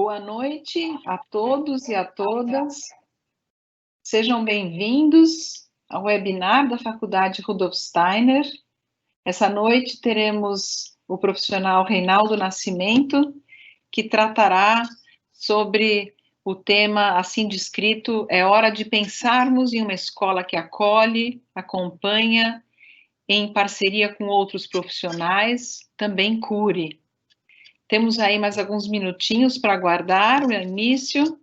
Boa noite a todos e a todas. Sejam bem-vindos ao webinar da Faculdade Rudolf Steiner. Essa noite teremos o profissional Reinaldo Nascimento, que tratará sobre o tema assim descrito: é hora de pensarmos em uma escola que acolhe, acompanha, em parceria com outros profissionais, também cure. Temos aí mais alguns minutinhos para aguardar o início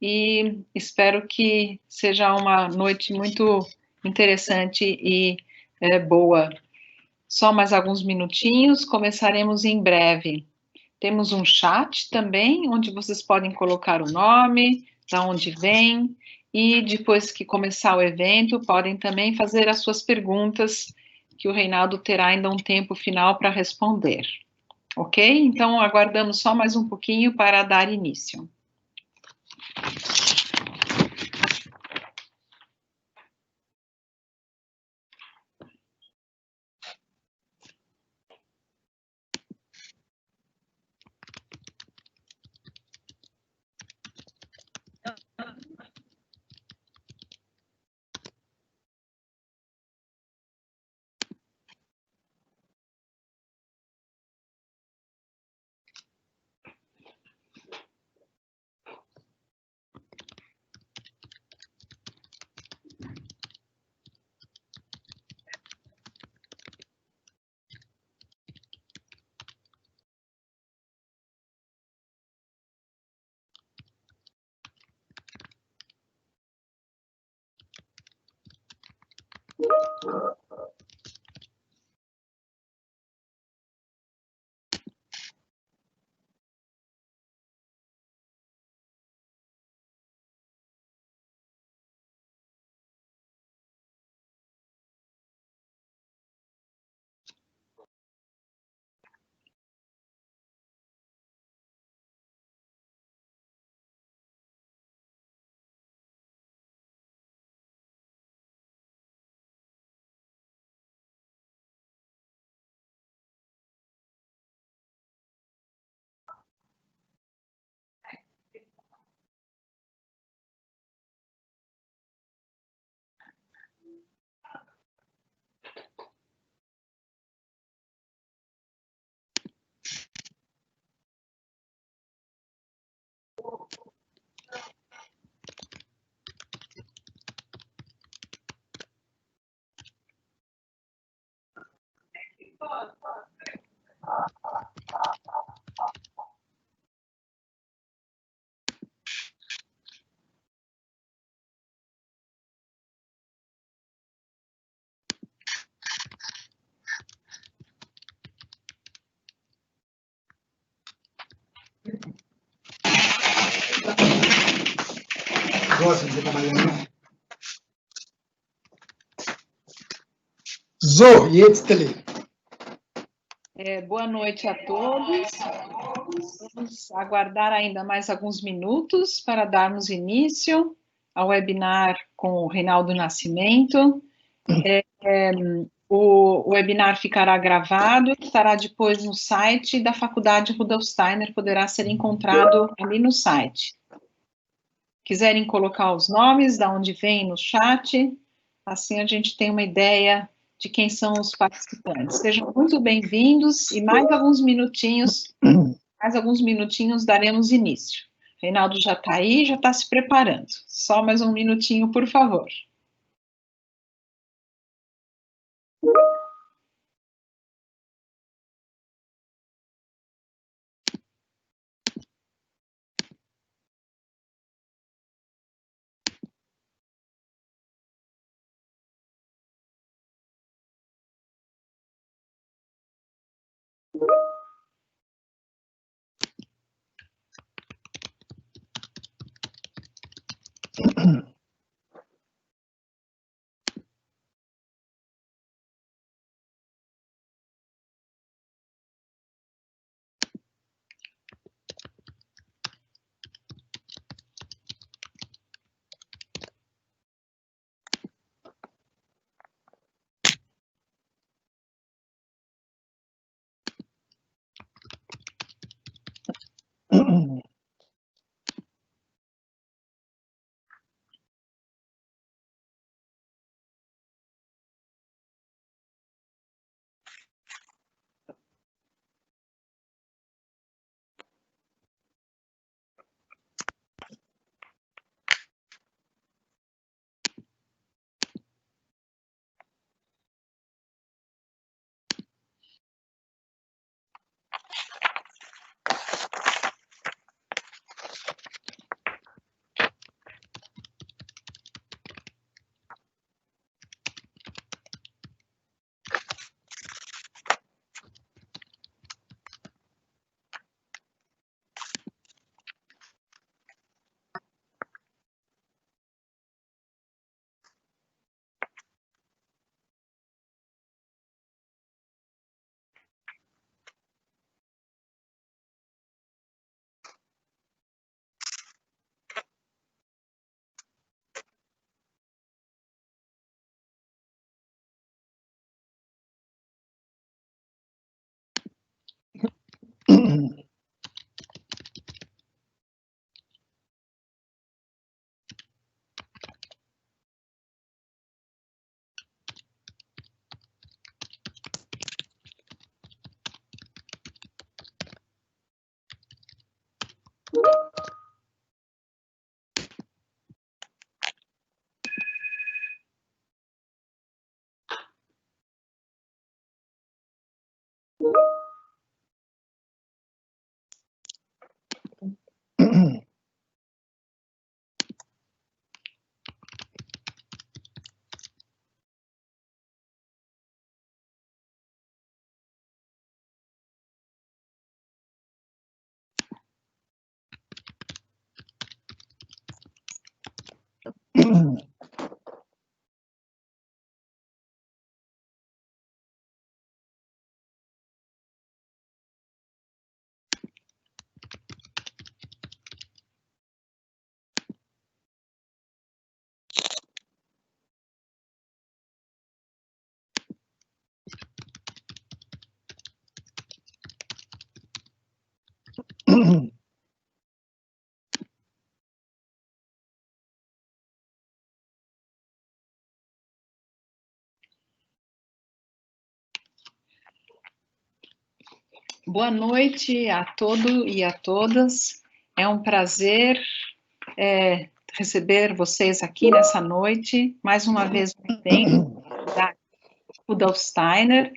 e espero que seja uma noite muito interessante e boa. Só mais alguns minutinhos, começaremos em breve. Temos um chat também, onde vocês podem colocar o nome, da onde vem, e depois que começar o evento, podem também fazer as suas perguntas, que o Reinaldo terá ainda um tempo final para responder. Ok? Então, aguardamos só mais um pouquinho para dar início. Gosta de trabalhar. So, jetzt Boa noite a todos. Vamos aguardar ainda mais alguns minutos para darmos início ao webinar com o Reinaldo Nascimento. O webinar ficará gravado, estará depois no site da Faculdade Rudolf Steiner, poderá ser encontrado ali no site. Quiserem colocar os nomes, da onde vem no chat, assim a gente tem uma ideia de quem são os participantes. Sejam muito bem-vindos e mais alguns minutinhos daremos início. Reinaldo já está aí, já está se preparando. Só mais um minutinho, por favor. Boa noite a todos e a todas. É um prazer receber vocês aqui nessa noite. Mais uma vez, um evento da Rudolf Steiner.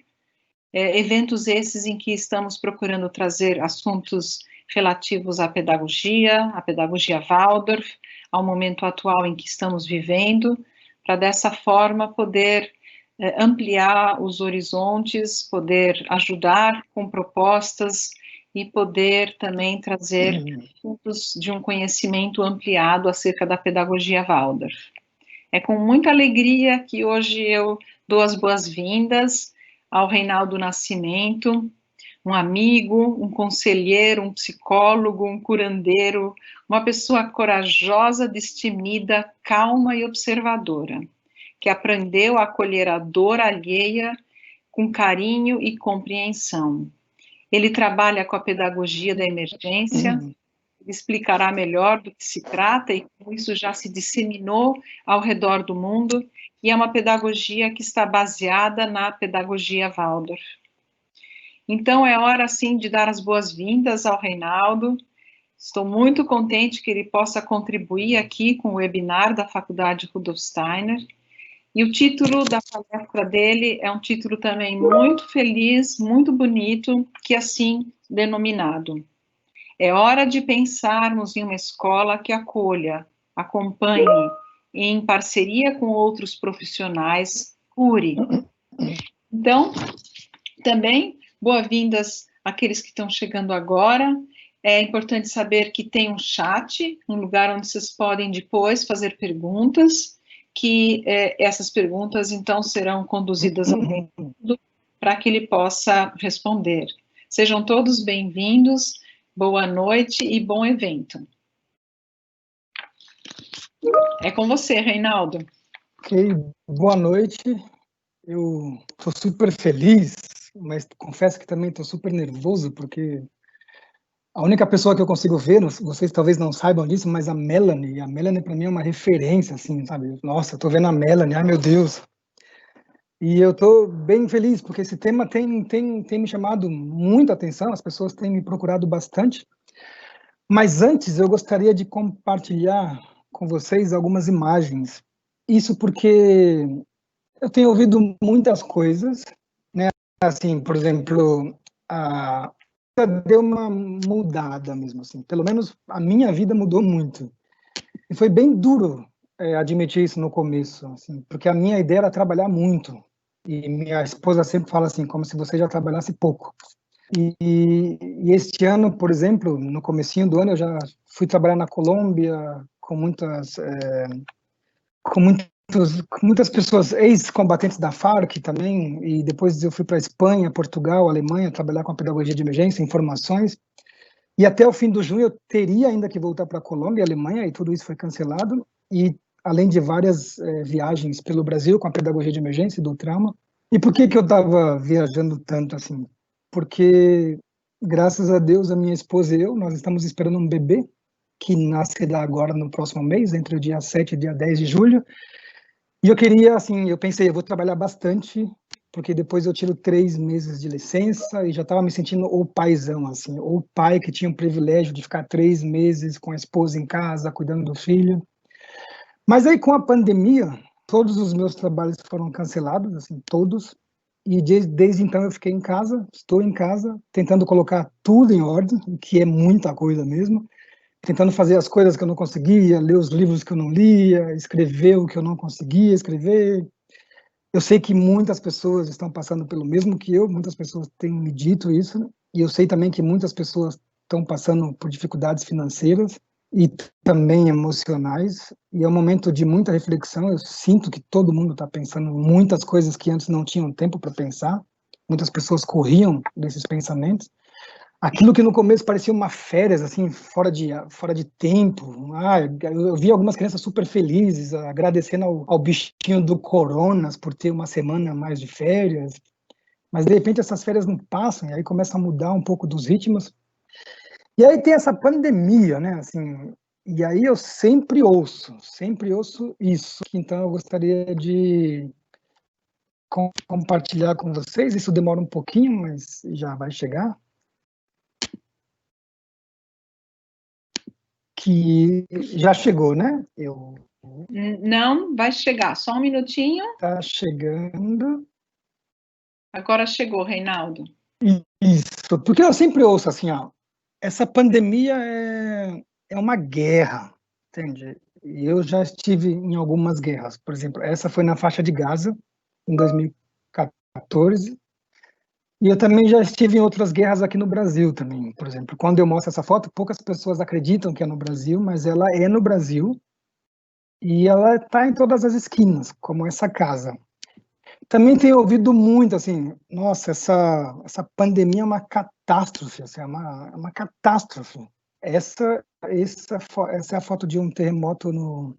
Eventos esses em que estamos procurando trazer assuntos relativos à pedagogia Waldorf, ao momento atual em que estamos vivendo, para dessa forma poder ampliar os horizontes, poder ajudar com propostas e poder também trazer pontos de um conhecimento ampliado acerca da pedagogia Waldorf. É com muita alegria que hoje eu dou as boas-vindas ao Reinaldo Nascimento, um amigo, um conselheiro, um psicólogo, um curandeiro, uma pessoa corajosa, destemida, calma e observadora, que aprendeu a acolher a dor alheia com carinho e compreensão. Ele trabalha com a pedagogia da emergência, explicará melhor do que se trata e como isso já se disseminou ao redor do mundo, e é uma pedagogia que está baseada na pedagogia Waldorf. Então, é hora, sim, de dar as boas-vindas ao Reinaldo. Estou muito contente que ele possa contribuir aqui com o webinar da Faculdade Rudolf Steiner. E o título da palestra dele é um título também muito feliz, muito bonito, que é assim denominado: é hora de pensarmos em uma escola que acolha, acompanhe, e em parceria com outros profissionais, cure. Então, também, boas-vindas àqueles que estão chegando agora. É importante saber que tem um chat, um lugar onde vocês podem depois fazer perguntas, que essas perguntas, então, serão conduzidas ao Reinaldo para que ele possa responder. Sejam todos bem-vindos. Boa noite e bom evento. É com você, Reinaldo. Ok, boa noite. Eu estou super feliz, mas confesso que também estou super nervoso, porque a única pessoa que eu consigo ver, vocês talvez não saibam disso, mas a Melanie para mim é uma referência, assim, sabe? Nossa, eu estou vendo a Melanie, ai meu Deus. E eu estou bem feliz, porque esse tema tem me chamado muita atenção, as pessoas têm me procurado bastante. Mas antes, eu gostaria de compartilhar com vocês algumas imagens. Isso porque eu tenho ouvido muitas coisas, né? Assim, por exemplo, a deu uma mudada mesmo, assim. Pelo menos a minha vida mudou muito. E foi bem duro admitir isso no começo, assim, porque a minha ideia era trabalhar muito. E minha esposa sempre fala assim, como se você já trabalhasse pouco. E este ano, por exemplo, no comecinho do ano, eu já fui trabalhar na Colômbia com muitas pessoas ex-combatentes da Farc também, e depois eu fui para Espanha, Portugal, Alemanha, trabalhar com a pedagogia de emergência, informações, e até o fim do junho eu teria ainda que voltar para a Colômbia e Alemanha, e tudo isso foi cancelado, e além de várias viagens pelo Brasil com a pedagogia de emergência e do trauma. E por que eu estava viajando tanto assim? Porque, graças a Deus, a minha esposa e eu, nós estamos esperando um bebê que nascerá agora no próximo mês, entre o dia 7 e dia 10 de julho. E eu queria, assim, eu pensei, eu vou trabalhar bastante, porque depois eu tiro 3 meses de licença e já estava me sentindo o paizão, assim, o pai que tinha o privilégio de ficar 3 meses com a esposa em casa, cuidando do filho. Mas aí, com a pandemia, todos os meus trabalhos foram cancelados, assim, todos. E desde então eu fiquei em casa, estou em casa, tentando colocar tudo em ordem, que é muita coisa mesmo, tentando fazer as coisas que eu não conseguia, ler os livros que eu não lia, escrever o que eu não conseguia escrever. Eu sei que muitas pessoas estão passando pelo mesmo que eu, muitas pessoas têm me dito isso, e eu sei também que muitas pessoas estão passando por dificuldades financeiras. e também emocionais, e é um momento de muita reflexão. Eu sinto que todo mundo está pensando muitas coisas que antes não tinham tempo para pensar, muitas pessoas corriam desses pensamentos. Aquilo que no começo parecia uma férias, assim, fora de tempo. Eu vi algumas crianças super felizes, agradecendo ao bichinho do Coronas por ter uma semana a mais de férias, mas de repente essas férias não passam, e aí começa a mudar um pouco dos ritmos. E aí tem essa pandemia, né, assim, e aí eu sempre ouço isso. Então eu gostaria de compartilhar com vocês, isso demora um pouquinho, mas já vai chegar, que já chegou, né? Não, vai chegar, só um minutinho. Tá chegando. Agora chegou, Reinaldo. Isso, porque eu sempre ouço assim, ó, essa pandemia é uma guerra, entende? E eu já estive em algumas guerras, por exemplo, essa foi na faixa de Gaza, em 2014, e eu também já estive em outras guerras aqui no Brasil também, por exemplo. Quando eu mostro essa foto, poucas pessoas acreditam que é no Brasil, mas ela é no Brasil, e ela está em todas as esquinas, como essa casa. Também tenho ouvido muito assim, nossa, essa pandemia é uma catástrofe, assim, é uma catástrofe. Essa é a foto de um terremoto no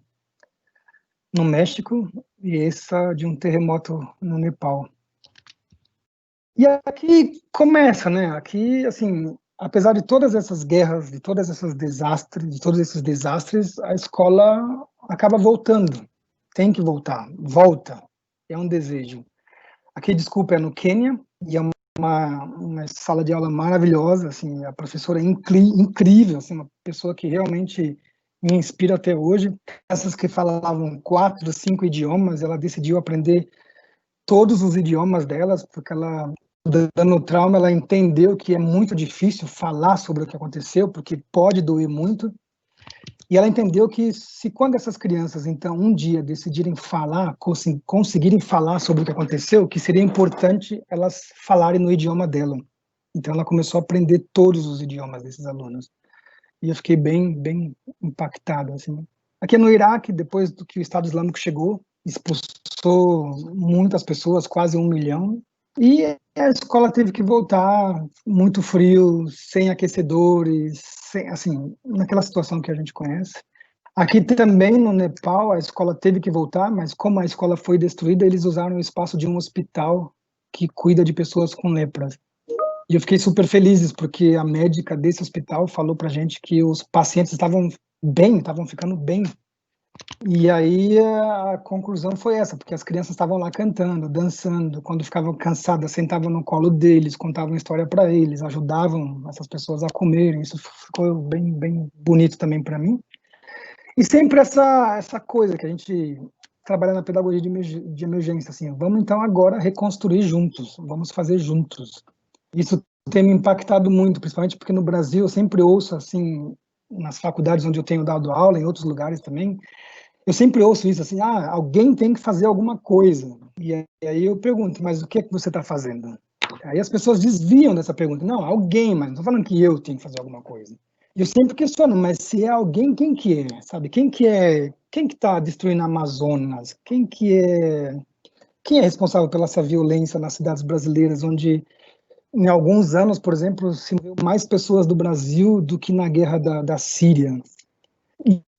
México e essa de um terremoto no Nepal. E aqui começa, né? Aqui, assim, apesar de todas essas guerras, de todos esses desastres, a escola acaba voltando. Tem que voltar, volta. É um desejo. Aqui, desculpa, é no Quênia, e é uma sala de aula maravilhosa, assim, a professora é incrível, assim, uma pessoa que realmente me inspira até hoje. Essas que falavam 4, 5 idiomas, ela decidiu aprender todos os idiomas delas, porque ela, dando trauma, ela entendeu que é muito difícil falar sobre o que aconteceu, porque pode doer muito, e ela entendeu que se quando essas crianças, então, um dia decidirem falar, conseguirem falar sobre o que aconteceu, que seria importante elas falarem no idioma dela. Então ela começou a aprender todos os idiomas desses alunos. E eu fiquei bem impactado, assim. Aqui no Iraque, depois do que o Estado Islâmico chegou, expulsou muitas pessoas, quase 1 milhão, e a escola teve que voltar muito frio, sem aquecedores, assim, naquela situação que a gente conhece. Aqui também no Nepal, a escola teve que voltar, mas como a escola foi destruída, eles usaram o espaço de um hospital que cuida de pessoas com lepra. E eu fiquei super feliz, porque a médica desse hospital falou pra gente que os pacientes estavam bem, estavam ficando bem. E aí a conclusão foi essa, porque as crianças estavam lá cantando, dançando, quando ficavam cansadas, sentavam no colo deles, contavam história para eles, ajudavam essas pessoas a comerem. Isso ficou bem bonito também para mim. E sempre essa coisa que a gente trabalha na pedagogia de emergência, assim, vamos então agora reconstruir juntos, vamos fazer juntos. Isso tem me impactado muito, principalmente porque no Brasil eu sempre ouço, assim, nas faculdades onde eu tenho dado aula, em outros lugares também, eu sempre ouço isso, assim, alguém tem que fazer alguma coisa. E aí eu pergunto, mas o que é que você está fazendo? Aí as pessoas desviam dessa pergunta. Não, alguém, mas não estou falando que eu tenho que fazer alguma coisa. E eu sempre questiono, mas se é alguém, quem que é? Sabe, quem que está destruindo a Amazonas? Quem é responsável pela essa violência nas cidades brasileiras, onde em alguns anos, por exemplo, se morreu mais pessoas do Brasil do que na guerra da Síria?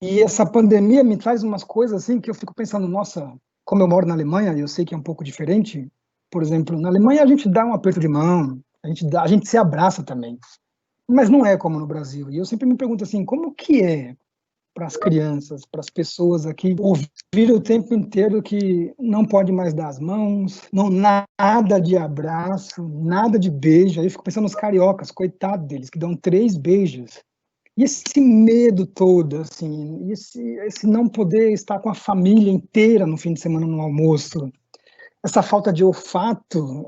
E essa pandemia me traz umas coisas assim que eu fico pensando, nossa, como eu moro na Alemanha, eu sei que é um pouco diferente. Por exemplo, na Alemanha a gente dá um aperto de mão, a gente se abraça também, mas não é como no Brasil. E eu sempre me pergunto assim, como que é para as crianças, para as pessoas aqui, ouvir o tempo inteiro que não pode mais dar as mãos, não nada de abraço, nada de beijo. Aí eu fico pensando nos cariocas, coitado deles, que dão 3 beijos. E esse medo todo, assim, esse não poder estar com a família inteira no fim de semana no almoço, essa falta de olfato,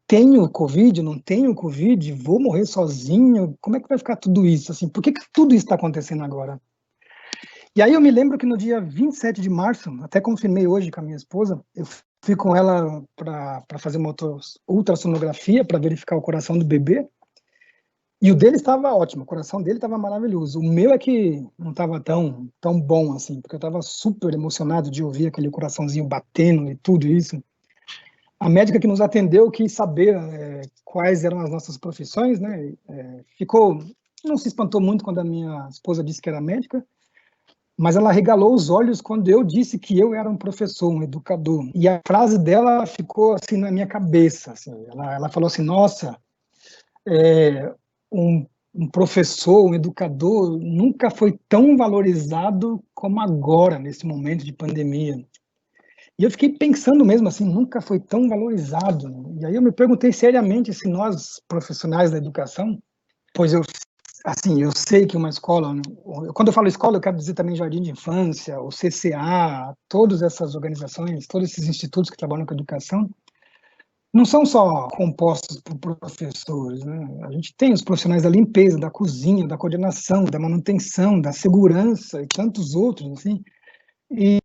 tenho Covid, não tenho Covid, vou morrer sozinho, como é que vai ficar tudo isso? Assim, por que tudo isso está acontecendo agora? E aí eu me lembro que no dia 27 de março, até confirmei hoje com a minha esposa, eu fui com ela para fazer uma ultrassonografia, para verificar o coração do bebê, E o dele estava ótimo, o coração dele estava maravilhoso. O meu é que não estava tão bom assim, porque eu estava super emocionado de ouvir aquele coraçãozinho batendo e tudo isso. A médica que nos atendeu quis saber quais eram as nossas profissões, né? Não se espantou muito quando a minha esposa disse que era médica, mas ela regalou os olhos quando eu disse que eu era um professor, um educador. E a frase dela ficou assim na minha cabeça. Assim. Ela falou assim: Nossa, um, um professor, um educador, nunca foi tão valorizado como agora, nesse momento de pandemia. E eu fiquei pensando mesmo assim, nunca foi tão valorizado. E aí eu me perguntei seriamente se nós, profissionais da educação, pois eu sei que uma escola, quando eu falo escola, eu quero dizer também jardim de infância, o CCA, todas essas organizações, todos esses institutos que trabalham com educação, não são só compostos por professores, né? A gente tem os profissionais da limpeza, da cozinha, da coordenação, da manutenção, da segurança e tantos outros, assim. E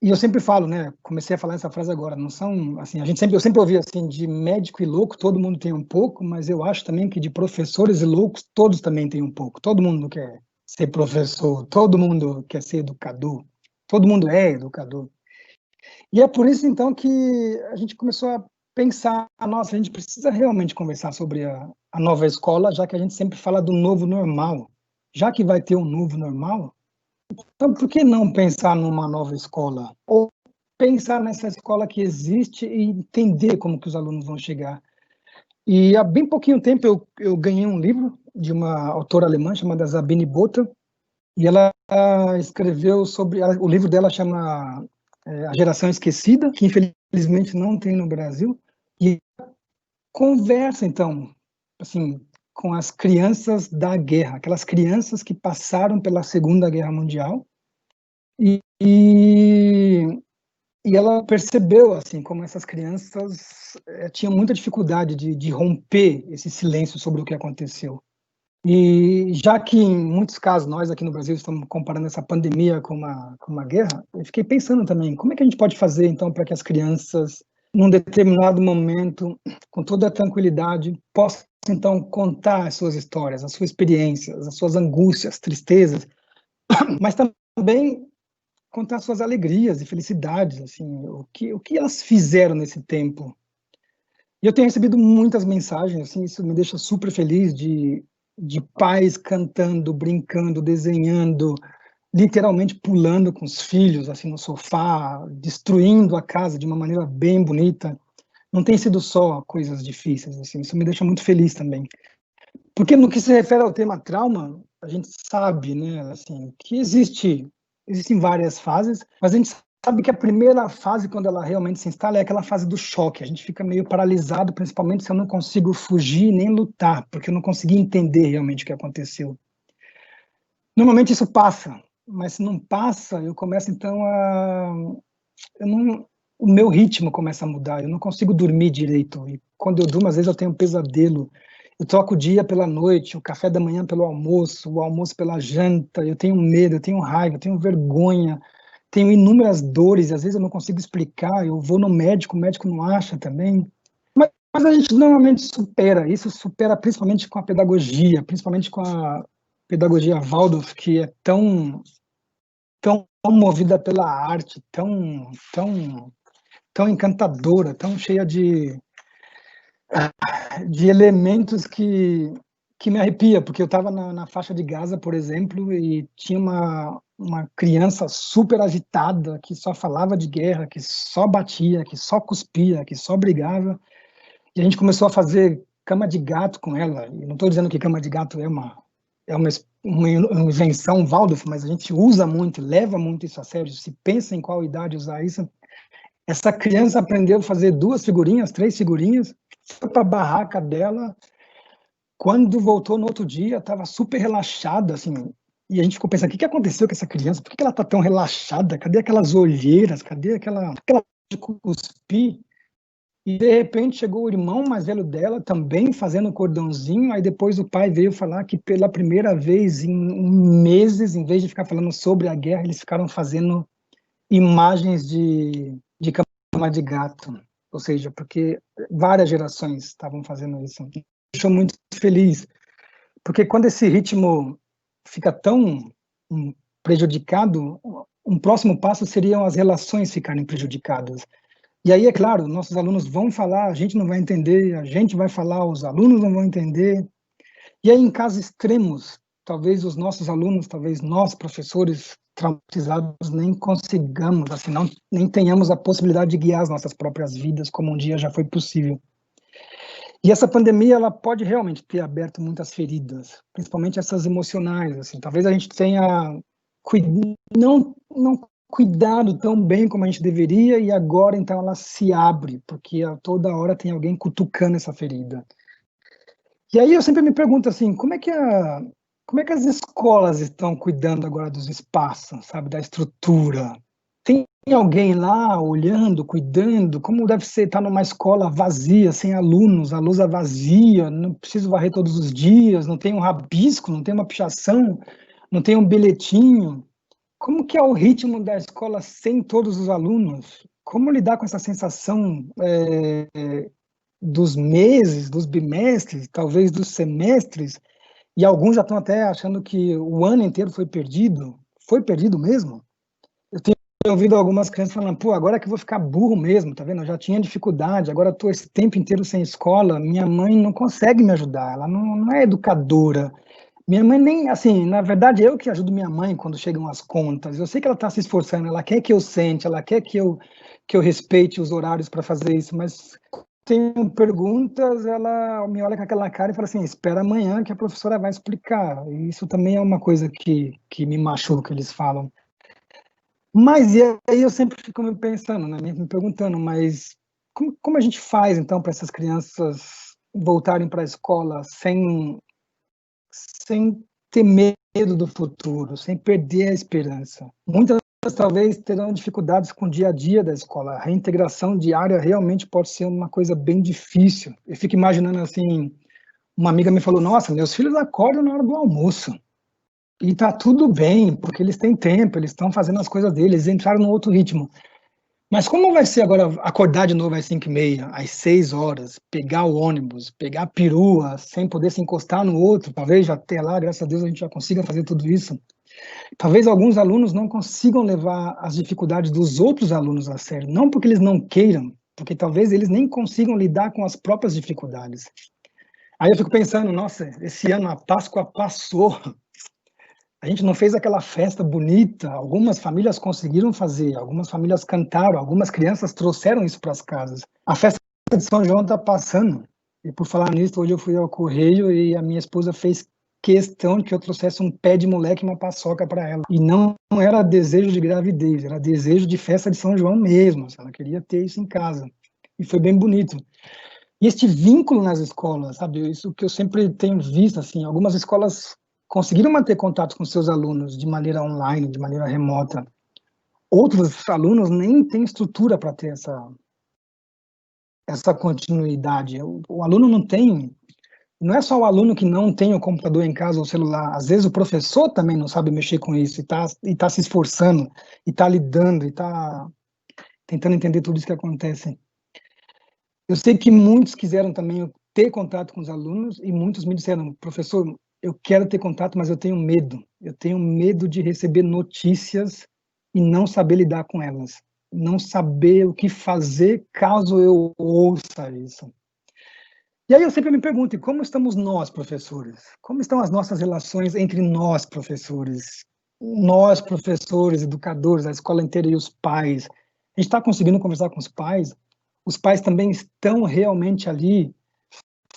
eu sempre falo, né? Comecei a falar essa frase agora. Não são assim. Eu sempre ouvi assim de médico e louco, todo mundo tem um pouco, mas eu acho também que de professores e loucos todos também têm um pouco. Todo mundo quer ser professor, todo mundo quer ser educador, todo mundo é educador. E é por isso, então, que a gente começou a pensar, nossa, a gente precisa realmente conversar sobre a nova escola, já que a gente sempre fala do novo normal. Já que vai ter um novo normal, então por que não pensar numa nova escola? Ou pensar nessa escola que existe e entender como que os alunos vão chegar. E há bem pouquinho tempo eu ganhei um livro de uma autora alemã chamada Sabine Botter, e ela escreveu sobre, o livro dela chama A Geração Esquecida, que infelizmente não tem no Brasil, e conversa, então, assim, com as crianças da guerra, aquelas crianças que passaram pela Segunda Guerra Mundial, e, e, e ela percebeu, assim, como essas crianças tinham muita dificuldade de romper esse silêncio sobre o que aconteceu. E já que em muitos casos nós aqui no Brasil estamos comparando essa pandemia com uma guerra, eu fiquei pensando também, como é que a gente pode fazer então para que as crianças, num determinado momento, com toda a tranquilidade, possam então contar as suas histórias, as suas experiências, as suas angústias, tristezas, mas também contar suas alegrias e felicidades, assim, o que elas fizeram nesse tempo. E eu tenho recebido muitas mensagens, assim, isso me deixa super feliz de pais cantando, brincando, desenhando, literalmente pulando com os filhos, assim, no sofá, destruindo a casa de uma maneira bem bonita. Não tem sido só coisas difíceis, assim, isso me deixa muito feliz também. Porque no que se refere ao tema trauma, a gente sabe, né, assim, que existem várias fases, mas a gente sabe que a primeira fase, quando ela realmente se instala, é aquela fase do choque. A gente fica meio paralisado, principalmente se eu não consigo fugir nem lutar, porque eu não consegui entender realmente o que aconteceu. Normalmente isso passa, mas se não passa, eu começo então o meu ritmo começa a mudar, eu não consigo dormir direito, e quando eu durmo, às vezes eu tenho um pesadelo, eu troco o dia pela noite, o café da manhã pelo almoço, o almoço pela janta, eu tenho medo, eu tenho raiva, eu tenho vergonha, tenho inúmeras dores, e às vezes eu não consigo explicar, eu vou no médico, o médico não acha também, mas a gente normalmente supera, isso supera principalmente com a pedagogia, principalmente com a pedagogia Waldorf, que é tão movida pela arte, tão encantadora, tão cheia de elementos que me arrepia, porque eu estava na faixa de Gaza, por exemplo, e tinha uma criança super agitada, que só falava de guerra, que só batia, que só cuspia, que só brigava, e a gente começou a fazer cama de gato com ela, e não estou dizendo que cama de gato uma invenção Waldorf, mas a gente usa muito, leva muito isso a sério, se pensa em qual idade usar isso. Essa criança aprendeu a fazer 2 figurinhas, 3 figurinhas, foi para a barraca dela. Quando voltou no outro dia, estava super relaxada, assim. E a gente ficou pensando: o que aconteceu com essa criança? Por que ela está tão relaxada? Cadê aquelas olheiras? Cadê aquela de cuspir? E de repente chegou o irmão mais velho dela também fazendo cordãozinho. Aí depois o pai veio falar que pela primeira vez em meses, em vez de ficar falando sobre a guerra, eles ficaram fazendo imagens de cama de gato, ou seja, porque várias gerações estavam fazendo isso. deixou muito feliz, porque quando esse ritmo fica tão prejudicado, um próximo passo seriam as relações ficarem prejudicadas. E aí, é claro, nossos alunos vão falar, a gente não vai entender, a gente vai falar, os alunos não vão entender. E aí, em casos extremos, talvez os nossos alunos, talvez nós, professores traumatizados, nem consigamos, assim, nem tenhamos a possibilidade de guiar as nossas próprias vidas, como um dia já foi possível. E essa pandemia, ela pode realmente ter aberto muitas feridas, principalmente essas emocionais, assim. Talvez a gente tenha não cuidado tão bem como a gente deveria, e agora, então, ela se abre, porque a toda hora tem alguém cutucando essa ferida. E aí eu sempre me pergunto assim, como é que as escolas estão cuidando agora dos espaços, sabe, da estrutura? Tem alguém lá olhando, cuidando? Como deve ser estar numa escola vazia, sem alunos, a lousa vazia, não preciso varrer todos os dias, não tem um rabisco, não tem uma pichação, não tem um bilhetinho. Como que é o ritmo da escola sem todos os alunos? Como lidar com essa sensação dos meses, dos bimestres, talvez dos semestres, e alguns já estão até achando que o ano inteiro foi perdido. Foi perdido mesmo? Eu tenho ouvido algumas crianças falando, pô, agora é que eu vou ficar burro mesmo, tá vendo? Eu já tinha dificuldade, agora estou esse tempo inteiro sem escola, minha mãe não consegue me ajudar, ela não é educadora. Minha mãe nem, assim, na verdade, eu que ajudo minha mãe quando chegam as contas. Eu sei que ela está se esforçando, ela quer que eu sente, ela quer que eu respeite os horários para fazer isso, mas tenho perguntas, ela me olha com aquela cara e fala assim, espera amanhã que a professora vai explicar. E isso também é uma coisa que me machuca, eles falam. Mas e aí eu sempre fico me pensando, né, me perguntando, mas como a gente faz, então, para essas crianças voltarem para a escola sem ter medo do futuro, sem perder a esperança? Muitas talvez terão dificuldades com o dia a dia da escola. A reintegração diária realmente pode ser uma coisa bem difícil. Eu fico imaginando assim, uma amiga me falou, nossa, meus filhos acordam na hora do almoço. E tá tudo bem, porque eles têm tempo, eles estão fazendo as coisas deles, eles entraram num outro ritmo. Mas como vai ser agora acordar de novo às 5h30, às 6 horas, pegar o ônibus, pegar a perua, sem poder se encostar no outro, talvez já até lá, graças a Deus, a gente já consiga fazer tudo isso. Talvez alguns alunos não consigam levar as dificuldades dos outros alunos a sério, não porque eles não queiram, porque talvez eles nem consigam lidar com as próprias dificuldades. Aí eu fico pensando, nossa, esse ano a Páscoa passou, a gente não fez aquela festa bonita, algumas famílias conseguiram fazer, algumas famílias cantaram, algumas crianças trouxeram isso para as casas. A festa de São João está passando, e por falar nisso, hoje eu fui ao correio e a minha esposa fez questão de que eu trouxesse um pé de moleque e uma paçoca para ela. E não era desejo de gravidez, era desejo de festa de São João mesmo, ela queria ter isso em casa. E foi bem bonito. E este vínculo nas escolas, sabe, isso que eu sempre tenho visto, assim, algumas escolas conseguiram manter contato com seus alunos de maneira online, de maneira remota. Outros alunos nem têm estrutura para ter essa continuidade. O aluno não tem. Não é só o aluno que não tem o computador em casa ou o celular. Às vezes o professor também não sabe mexer com isso e tá se esforçando, e está lidando, e está tentando entender tudo isso que acontece. Eu sei que muitos quiseram também ter contato com os alunos e muitos me disseram, professor, eu quero ter contato, mas eu tenho medo. Eu tenho medo de receber notícias e não saber lidar com elas. Não saber o que fazer caso eu ouça isso. E aí eu sempre me pergunto, e como estamos nós, professores? Como estão as nossas relações entre nós, professores? Nós, professores, educadores, a escola inteira e os pais. A gente está conseguindo conversar com os pais? Os pais também estão realmente ali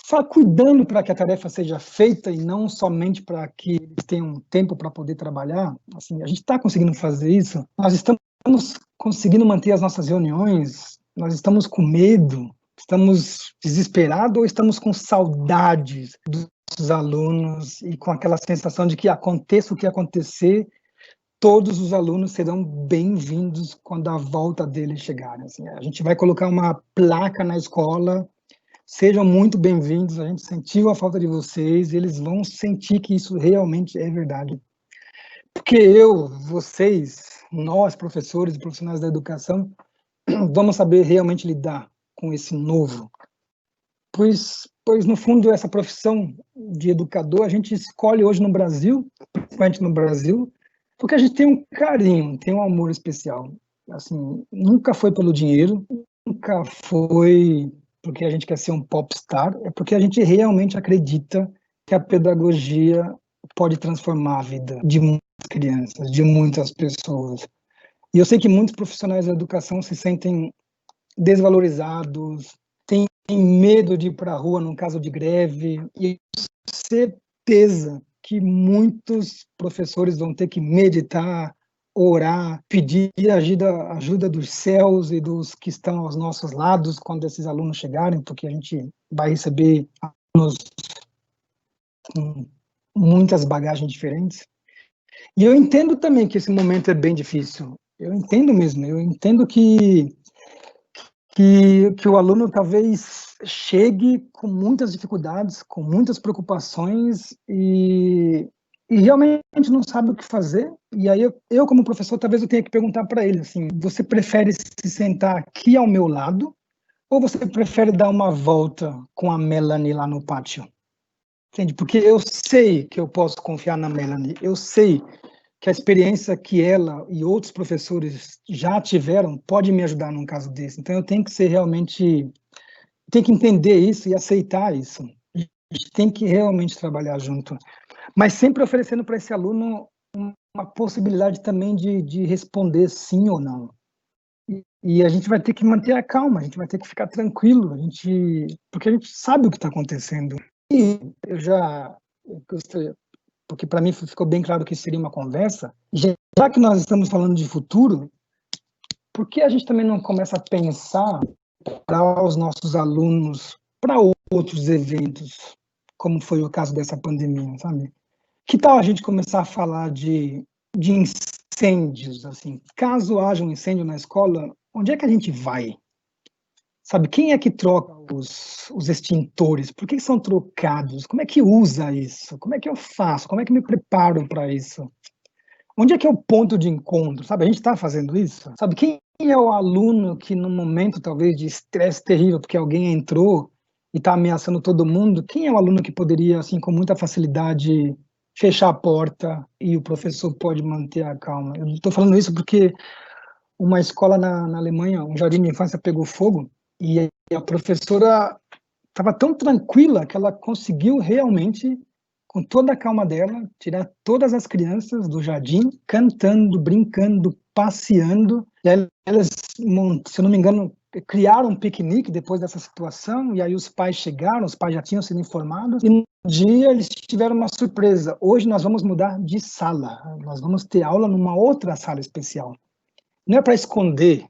só cuidando para que a tarefa seja feita e não somente para que eles tenham tempo para poder trabalhar? Assim, a gente está conseguindo fazer isso? Nós estamos conseguindo manter as nossas reuniões? Nós estamos com medo? Estamos desesperados ou estamos com saudades dos alunos e com aquela sensação de que aconteça o que acontecer, todos os alunos serão bem-vindos quando a volta deles chegar. Assim, a gente vai colocar uma placa na escola, sejam muito bem-vindos, a gente sentiu a falta de vocês, eles vão sentir que isso realmente é verdade. Porque vocês, nós, professores e profissionais da educação, vamos saber realmente lidar com esse novo. Pois pois, no fundo, essa profissão de educador, a gente escolhe hoje no Brasil, principalmente no Brasil, porque a gente tem um carinho, tem um amor especial. Assim, nunca foi pelo dinheiro, nunca foi porque a gente quer ser um popstar, é porque a gente realmente acredita que a pedagogia pode transformar a vida de muitas crianças, de muitas pessoas. E eu sei que muitos profissionais da educação se sentem desvalorizados, têm medo de ir para a rua num caso de greve, e eu tenho certeza que muitos professores vão ter que meditar, orar, pedir ajuda dos céus e dos que estão aos nossos lados quando esses alunos chegarem, porque a gente vai receber alunos com muitas bagagens diferentes. E eu entendo também que esse momento é bem difícil. Eu entendo mesmo, eu entendo que o aluno talvez chegue com muitas dificuldades, com muitas preocupações e realmente não sabe o que fazer. E aí eu como professor, talvez eu tenha que perguntar para ele assim: você prefere se sentar aqui ao meu lado ou você prefere dar uma volta com a Melanie lá no pátio? Entende? Porque eu sei que eu posso confiar na Melanie, eu sei que a experiência que ela e outros professores já tiveram pode me ajudar num caso desse. Então eu tenho que ser realmente, tenho que entender isso e aceitar isso. A gente tem que realmente trabalhar junto, mas sempre oferecendo para esse aluno uma possibilidade também de responder sim ou não. E a gente vai ter que manter a calma, a gente vai ter que ficar tranquilo, porque a gente sabe o que está acontecendo. E eu gostaria, porque para mim ficou bem claro que isso seria uma conversa, já que nós estamos falando de futuro, por que a gente também não começa a pensar para os nossos alunos, para outros eventos, como foi o caso dessa pandemia, sabe? Que tal a gente começar a falar de incêndios, assim, caso haja um incêndio na escola, onde é que a gente vai? Sabe, quem é que troca os extintores? Por que são trocados? Como é que usa isso? Como é que eu faço? Como é que me preparo para isso? Onde é que é o ponto de encontro? Sabe, a gente está fazendo isso? Sabe, quem é o aluno que no momento talvez de estresse terrível, porque alguém entrou e está ameaçando todo mundo, quem é o aluno que poderia, assim, com muita facilidade fechar a porta e o professor pode manter a calma? Eu estou falando isso porque uma escola na Alemanha, um jardim de infância pegou fogo e a professora estava tão tranquila que ela conseguiu realmente, com toda a calma dela, tirar todas as crianças do jardim, cantando, brincando, passeando. E aí elas, se eu não me engano, criaram um piquenique depois dessa situação, e aí os pais chegaram, os pais já tinham sido informados, e no dia eles tiveram uma surpresa. Hoje nós vamos mudar de sala, nós vamos ter aula numa outra sala especial. Não é para esconder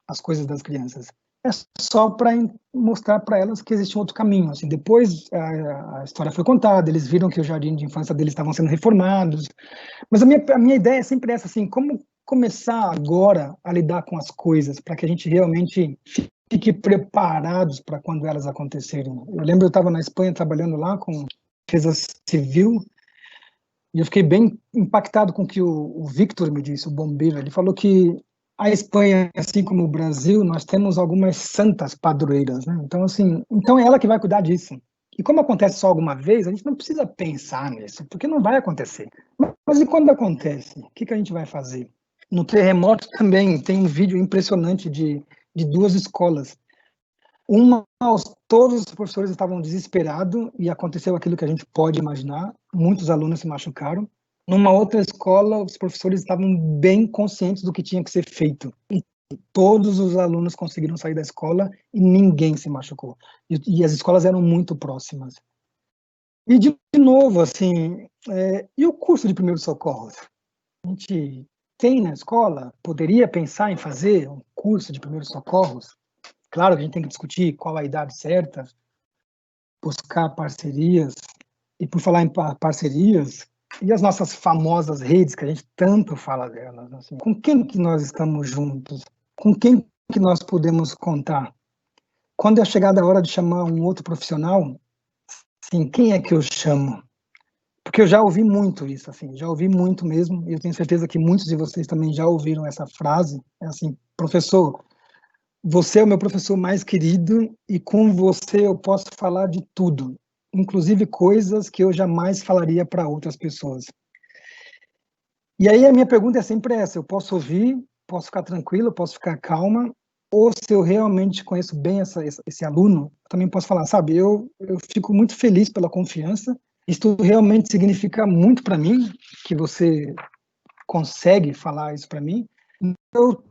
as coisas das crianças, é só para mostrar para elas que existe um outro caminho. Assim, depois a história foi contada, eles viram que o jardim de infância deles estavam sendo reformados, mas a minha ideia é sempre essa, assim, como começar agora a lidar com as coisas, para que a gente realmente fique preparados para quando elas acontecerem. Eu lembro, eu estava na Espanha trabalhando lá com defesa civil, e eu fiquei bem impactado com o que o Victor me disse, o bombeiro. Ele falou que a Espanha, assim como o Brasil, nós temos algumas santas padroeiras, né? Então, assim, então é ela que vai cuidar disso. E como acontece só alguma vez, a gente não precisa pensar nisso, porque não vai acontecer. Mas e quando acontece? O que a gente vai fazer? No terremoto também tem um vídeo impressionante de duas escolas. Todos os professores estavam desesperados e aconteceu aquilo que a gente pode imaginar. Muitos alunos se machucaram. Numa outra escola, os professores estavam bem conscientes do que tinha que ser feito. E todos os alunos conseguiram sair da escola e ninguém se machucou. E as escolas eram muito próximas. E, de novo, assim, e o curso de primeiros socorros? A gente tem na escola, poderia pensar em fazer um curso de primeiros socorros? Claro que a gente tem que discutir qual a idade certa, buscar parcerias, e por falar em parcerias, e as nossas famosas redes, que a gente tanto fala delas, assim, com quem que nós estamos juntos? Com quem que nós podemos contar? Quando é chegada a hora de chamar um outro profissional, assim, quem é que eu chamo? Porque eu já ouvi muito isso, assim, já ouvi muito mesmo, e eu tenho certeza que muitos de vocês também já ouviram essa frase, é assim, professor, Você é o meu professor mais querido e com você eu posso falar de tudo, inclusive coisas que eu jamais falaria para outras pessoas. E aí a minha pergunta é sempre essa: eu posso ouvir, posso ficar tranquilo, posso ficar calma, ou se eu realmente conheço bem esse aluno, eu também posso falar, sabe, eu fico muito feliz pela confiança, isso realmente significa muito para mim, que você consegue falar isso para mim. Eu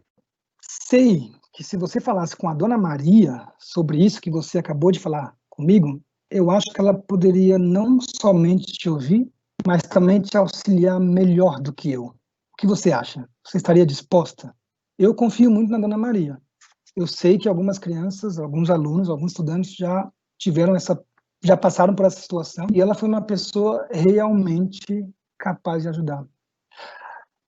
sei que se você falasse com a Dona Maria sobre isso que você acabou de falar comigo, eu acho que ela poderia não somente te ouvir, mas também te auxiliar melhor do que eu. O que você acha? Você estaria disposta? Eu confio muito na Dona Maria. Eu sei que algumas crianças, alguns alunos, alguns estudantes já passaram por essa situação e ela foi uma pessoa realmente capaz de ajudar.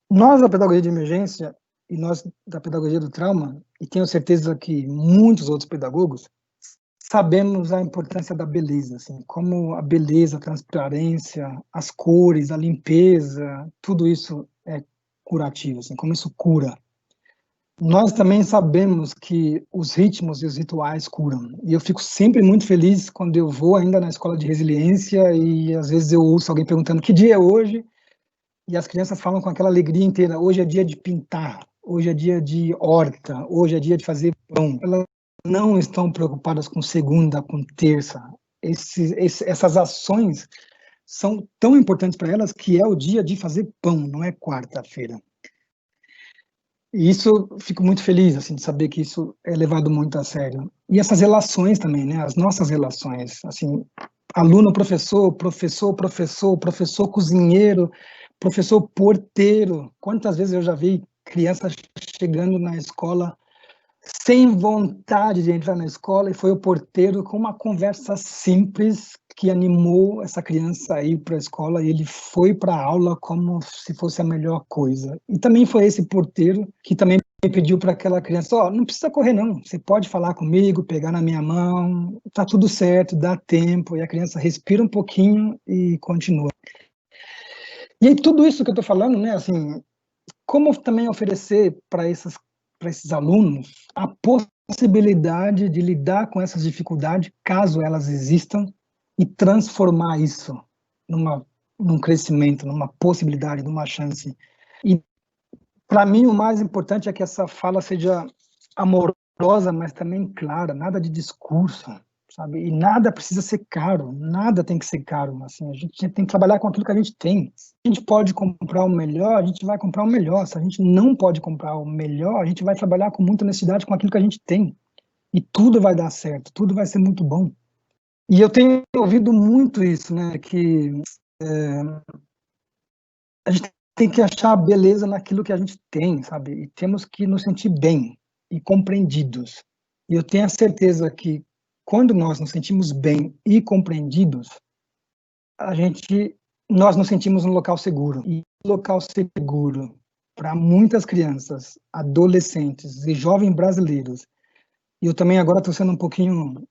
Nós da pedagogia de emergência e nós da pedagogia do trauma, e tenho certeza que muitos outros pedagogos, sabemos a importância da beleza, assim, como a beleza, a transparência, as cores, a limpeza, tudo isso é curativo, assim, como isso cura. Nós também sabemos que os ritmos e os rituais curam. E eu fico sempre muito feliz quando eu vou ainda na escola de resiliência e às vezes eu ouço alguém perguntando que dia é hoje, e as crianças falam com aquela alegria inteira: hoje é dia de pintar, hoje é dia de horta, hoje é dia de fazer pão. Elas não estão preocupadas com segunda, com terça. Essas ações são tão importantes para elas que é o dia de fazer pão, não é quarta-feira. E isso, fico muito feliz, assim, de saber que isso é levado muito a sério. E essas relações também, né, as nossas relações, assim, aluno, professor, professor, professor, professor cozinheiro, professor porteiro. Quantas vezes eu já vi crianças chegando na escola sem vontade de entrar na escola e foi o porteiro com uma conversa simples que animou essa criança a ir para a escola e ele foi para a aula como se fosse a melhor coisa. E também foi esse porteiro que também pediu para aquela criança: ó, não precisa correr não, você pode falar comigo, pegar na minha mão, tá tudo certo, dá tempo. E a criança respira um pouquinho e continua. E aí tudo isso que eu estou falando, né, assim, como também oferecer para esses alunos a possibilidade de lidar com essas dificuldades, caso elas existam, e transformar isso num crescimento, numa possibilidade, numa chance. E, para mim, o mais importante é que essa fala seja amorosa, mas também clara, nada de discurso, sabe? E nada precisa ser caro, nada tem que ser caro. Assim, a gente tem que trabalhar com aquilo que a gente tem. Se a gente pode comprar o melhor, a gente vai comprar o melhor. Se a gente não pode comprar o melhor, a gente vai trabalhar com muita honestidade com aquilo que a gente tem. E tudo vai dar certo, tudo vai ser muito bom. E eu tenho ouvido muito isso, né? Que a gente tem que achar a beleza naquilo que a gente tem, sabe? E temos que nos sentir bem e compreendidos. E eu tenho a certeza que quando nós nos sentimos bem e compreendidos, nós nos sentimos num local seguro. E local seguro para muitas crianças, adolescentes e jovens brasileiros. E eu também agora estou sendo um pouquinho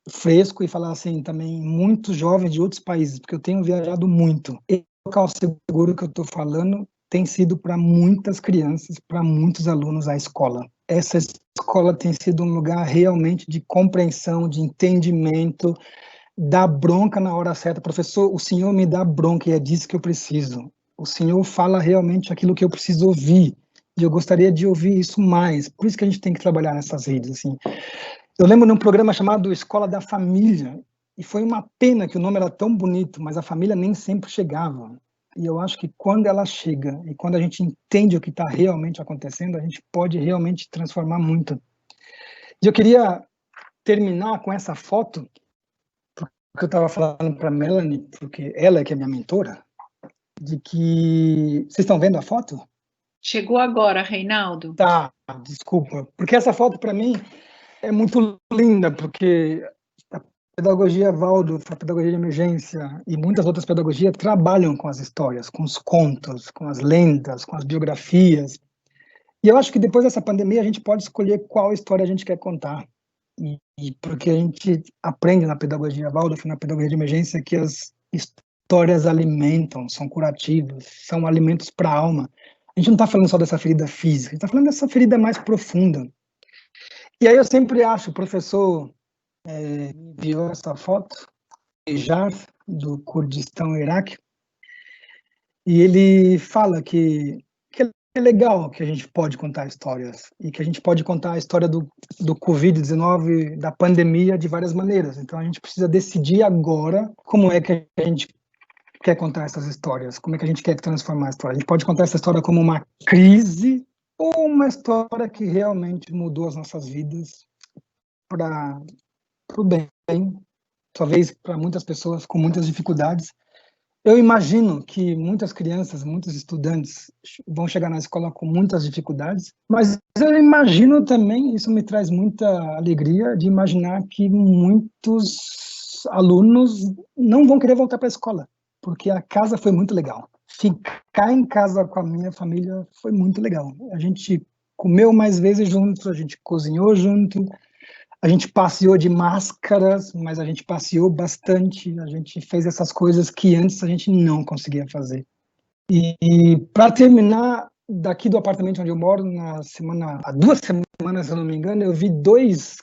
fresco e falar assim também muitos jovens de outros países, porque eu tenho viajado muito. E o local seguro que eu estou falando tem sido para muitas crianças, para muitos alunos a escola. Essa escola tem sido um lugar realmente de compreensão, de entendimento, dar bronca na hora certa. Professor, o senhor me dá bronca e é disso que eu preciso. O senhor fala realmente aquilo que eu preciso ouvir. E eu gostaria de ouvir isso mais. Por isso que a gente tem que trabalhar nessas redes, assim. Eu lembro de um programa chamado Escola da Família, e foi uma pena que o nome era tão bonito, mas a família nem sempre chegava. E eu acho que quando ela chega, e quando a gente entende o que está realmente acontecendo, a gente pode realmente transformar muito. E eu queria terminar com essa foto, porque eu estava falando para a Melanie, porque ela é que é minha mentora, de que... Vocês estão vendo a foto? Chegou agora, Reinaldo. Tá, desculpa. Porque essa foto, para mim, é muito linda, porque a pedagogia Waldorf, a pedagogia de emergência e muitas outras pedagogias trabalham com as histórias, com os contos, com as lendas, com as biografias. E eu acho que depois dessa pandemia a gente pode escolher qual história a gente quer contar. E porque a gente aprende na pedagogia Waldorf, na pedagogia de emergência, que as histórias alimentam, são curativas, são alimentos para a alma. A gente não está falando só dessa ferida física, a gente está falando dessa ferida mais profunda. E aí eu sempre acho, o professor me enviou essa foto, Jar, do Kurdistão, Iraque, e ele fala que é legal que a gente pode contar histórias, e que a gente pode contar a história do Covid-19, da pandemia, de várias maneiras. Então a gente precisa decidir agora como é que a gente quer contar essas histórias, como é que a gente quer transformar a história. A gente pode contar essa história como uma crise ou uma história que realmente mudou as nossas vidas para o bem, talvez para muitas pessoas com muitas dificuldades. Eu imagino que muitas crianças, muitos estudantes vão chegar na escola com muitas dificuldades, mas eu imagino também, isso me traz muita alegria, de imaginar que muitos alunos não vão querer voltar para a escola, porque a casa foi muito legal. Ficar em casa com a minha família foi muito legal. A gente comeu mais vezes juntos, a gente cozinhou junto, a gente passeou de máscaras, mas a gente passeou bastante, a gente fez essas coisas que antes a gente não conseguia fazer. E para terminar, daqui do apartamento onde eu moro, há 2 semanas, se eu não me engano, eu vi 2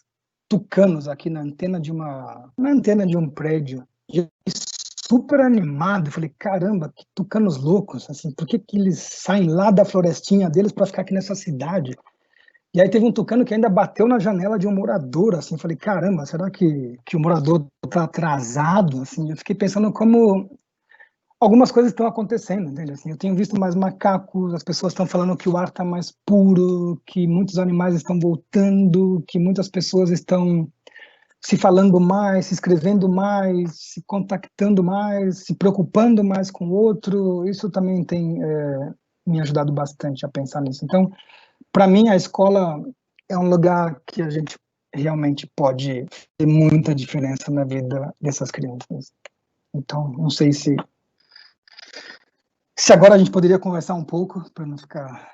tucanos aqui na antena de um prédio. E eu fiquei super animado, eu falei, caramba, que tucanos loucos, assim, por que eles saem lá da florestinha deles para ficar aqui nessa cidade? E aí teve um tucano que ainda bateu na janela de um morador, assim, falei, caramba, será que o morador está atrasado? Assim, eu fiquei pensando como algumas coisas estão acontecendo, entende? Assim, eu tenho visto mais macacos, as pessoas estão falando que o ar está mais puro, que muitos animais estão voltando, que muitas pessoas estão se falando mais, se escrevendo mais, se contactando mais, se preocupando mais com o outro. Isso também tem me ajudado bastante a pensar nisso. Então, para mim, a escola é um lugar que a gente realmente pode ter muita diferença na vida dessas crianças. Então, não sei se agora a gente poderia conversar um pouco, para não ficar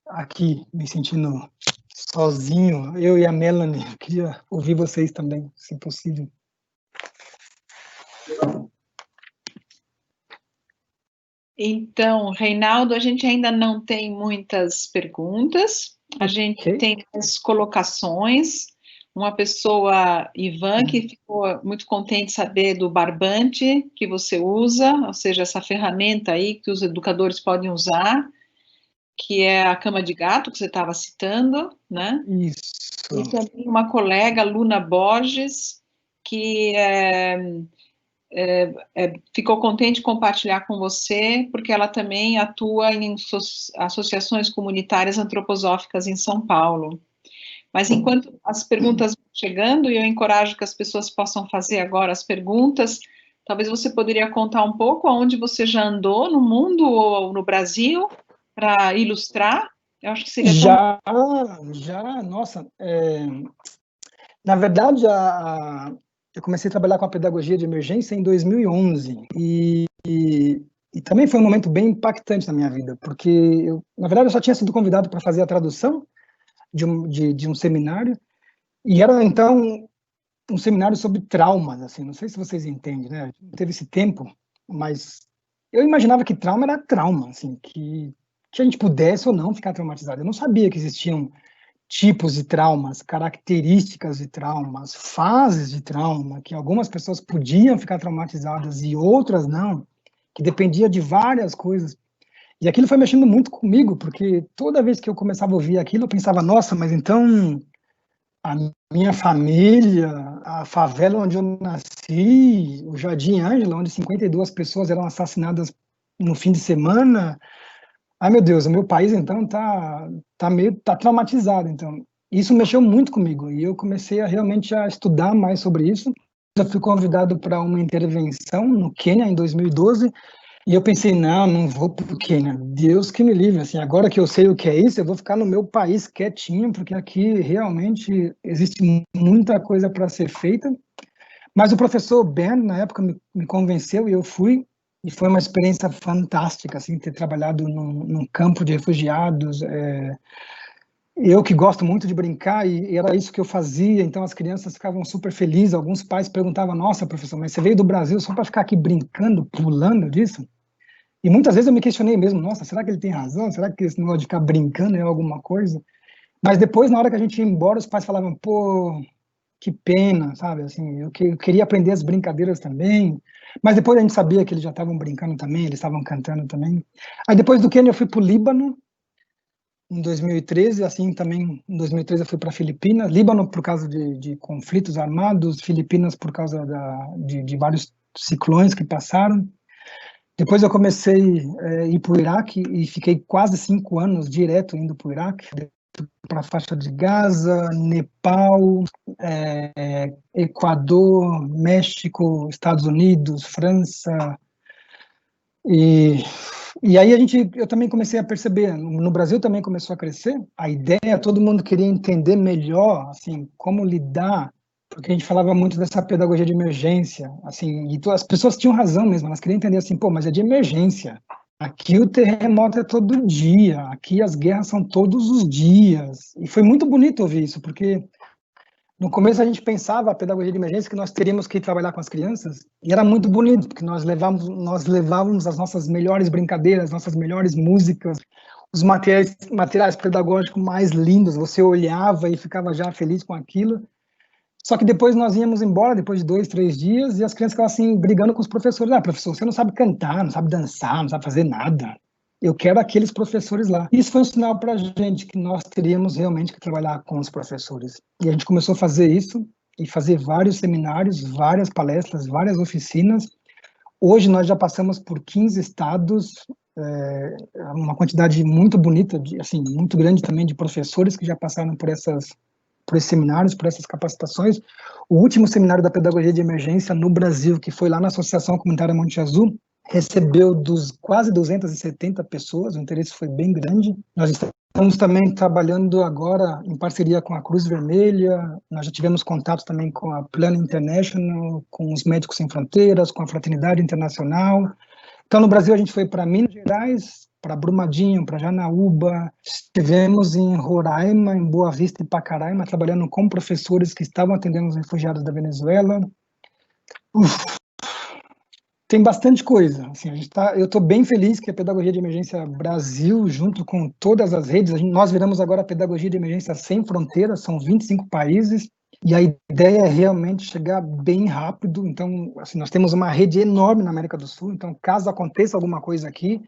aqui me sentindo sozinho, eu e a Melanie. Eu queria ouvir vocês também, se possível. Então, Reinaldo, a gente ainda não tem muitas perguntas, a gente tem as colocações. Uma pessoa, Ivan, que ficou muito contente de saber do barbante que você usa, ou seja, essa ferramenta aí que os educadores podem usar, que é a cama de gato que você estava citando, né? Isso. E também uma colega, Luna Borges, que ficou contente de compartilhar com você, porque ela também atua em associações comunitárias antroposóficas em São Paulo. Mas enquanto as perguntas vão chegando, e eu encorajo que as pessoas possam fazer agora as perguntas, talvez você poderia contar um pouco aonde você já andou no mundo ou no Brasil, para ilustrar? Eu acho que seria nossa, na verdade, eu comecei a trabalhar com a pedagogia de emergência em 2011 e também foi um momento bem impactante na minha vida, porque na verdade, eu só tinha sido convidado para fazer a tradução de um seminário, e era então um seminário sobre traumas, assim, não sei se vocês entendem, né? Teve esse tempo, mas eu imaginava que trauma era trauma, assim, que a gente pudesse ou não ficar traumatizado. Eu não sabia que existiam tipos de traumas, características de traumas, fases de trauma, que algumas pessoas podiam ficar traumatizadas e outras não, que dependia de várias coisas. E aquilo foi mexendo muito comigo, porque toda vez que eu começava a ouvir aquilo, eu pensava, nossa, mas então a minha família, a favela onde eu nasci, o Jardim Ângela, onde 52 pessoas eram assassinadas no fim de semana. Ai, meu Deus, o meu país, então, tá traumatizado, então. Isso mexeu muito comigo, e eu comecei realmente a estudar mais sobre isso. Eu fui convidado para uma intervenção no Quênia, em 2012, e eu pensei, não vou para o Quênia, Deus que me livre, assim, agora que eu sei o que é isso, eu vou ficar no meu país quietinho, porque aqui realmente existe muita coisa para ser feita. Mas o professor Ben, na época, me convenceu e eu fui, e foi uma experiência fantástica, assim, ter trabalhado num campo de refugiados. Eu que gosto muito de brincar, e era isso que eu fazia, então as crianças ficavam super felizes, alguns pais perguntavam, nossa, professor, mas você veio do Brasil só para ficar aqui brincando, pulando disso? E muitas vezes eu me questionei mesmo, nossa, será que ele tem razão? Será que esse negócio de ficar brincando é alguma coisa? Mas depois, na hora que a gente ia embora, os pais falavam, pô, que pena, sabe? Assim, eu queria aprender as brincadeiras também. Mas depois a gente sabia que eles já estavam brincando também, eles estavam cantando também. Aí depois do Quênia eu fui para o Líbano, em 2013, assim também em 2013 eu fui para Filipinas, Líbano por causa de conflitos armados, Filipinas por causa de vários ciclones que passaram. Depois eu comecei a ir para o Iraque e fiquei quase 5 anos direto indo para o Iraque, para a faixa de Gaza, Nepal, Equador, México, Estados Unidos, França, e, e aí eu também comecei a perceber, no Brasil também começou a crescer, a ideia, todo mundo queria entender melhor, assim, como lidar, porque a gente falava muito dessa pedagogia de emergência, assim, e as pessoas tinham razão mesmo, elas queriam entender assim, pô, mas é de emergência. Aqui o terremoto é todo dia, aqui as guerras são todos os dias. E foi muito bonito ouvir isso, porque no começo a gente pensava a pedagogia de emergência que nós teríamos que ir trabalhar com as crianças e era muito bonito porque nós levávamos as nossas melhores brincadeiras, nossas melhores músicas, os materiais pedagógicos mais lindos. Você olhava e ficava já feliz com aquilo. Só que depois nós íamos embora depois de 2, 3 dias e as crianças ficavam assim brigando com os professores. Ah, professor, você não sabe cantar, não sabe dançar, não sabe fazer nada. Eu quero aqueles professores lá. Isso foi um sinal para a gente que nós teríamos realmente que trabalhar com os professores. E a gente começou a fazer isso e fazer vários seminários, várias palestras, várias oficinas. Hoje nós já passamos por 15 estados, uma quantidade muito bonita, assim, muito grande também de professores que já passaram por esses seminários, por essas capacitações. O último seminário da pedagogia de emergência no Brasil, que foi lá na Associação Comunitária Monte Azul, recebeu quase 270 pessoas, o interesse foi bem grande. Nós estamos também trabalhando agora em parceria com a Cruz Vermelha, nós já tivemos contato também com a Plan International, com os Médicos Sem Fronteiras, com a Fraternidade Internacional. Então, no Brasil, a gente foi para Minas Gerais, para Brumadinho, para Janaúba, estivemos em Roraima, em Boa Vista e Pacaraima, trabalhando com professores que estavam atendendo os refugiados da Venezuela. Tem bastante coisa. Assim, eu estou bem feliz que a Pedagogia de Emergência Brasil, junto com todas as redes, nós viramos agora a Pedagogia de Emergência Sem Fronteiras, são 25 países, e a ideia é realmente chegar bem rápido. Então, assim, nós temos uma rede enorme na América do Sul, então, caso aconteça alguma coisa aqui,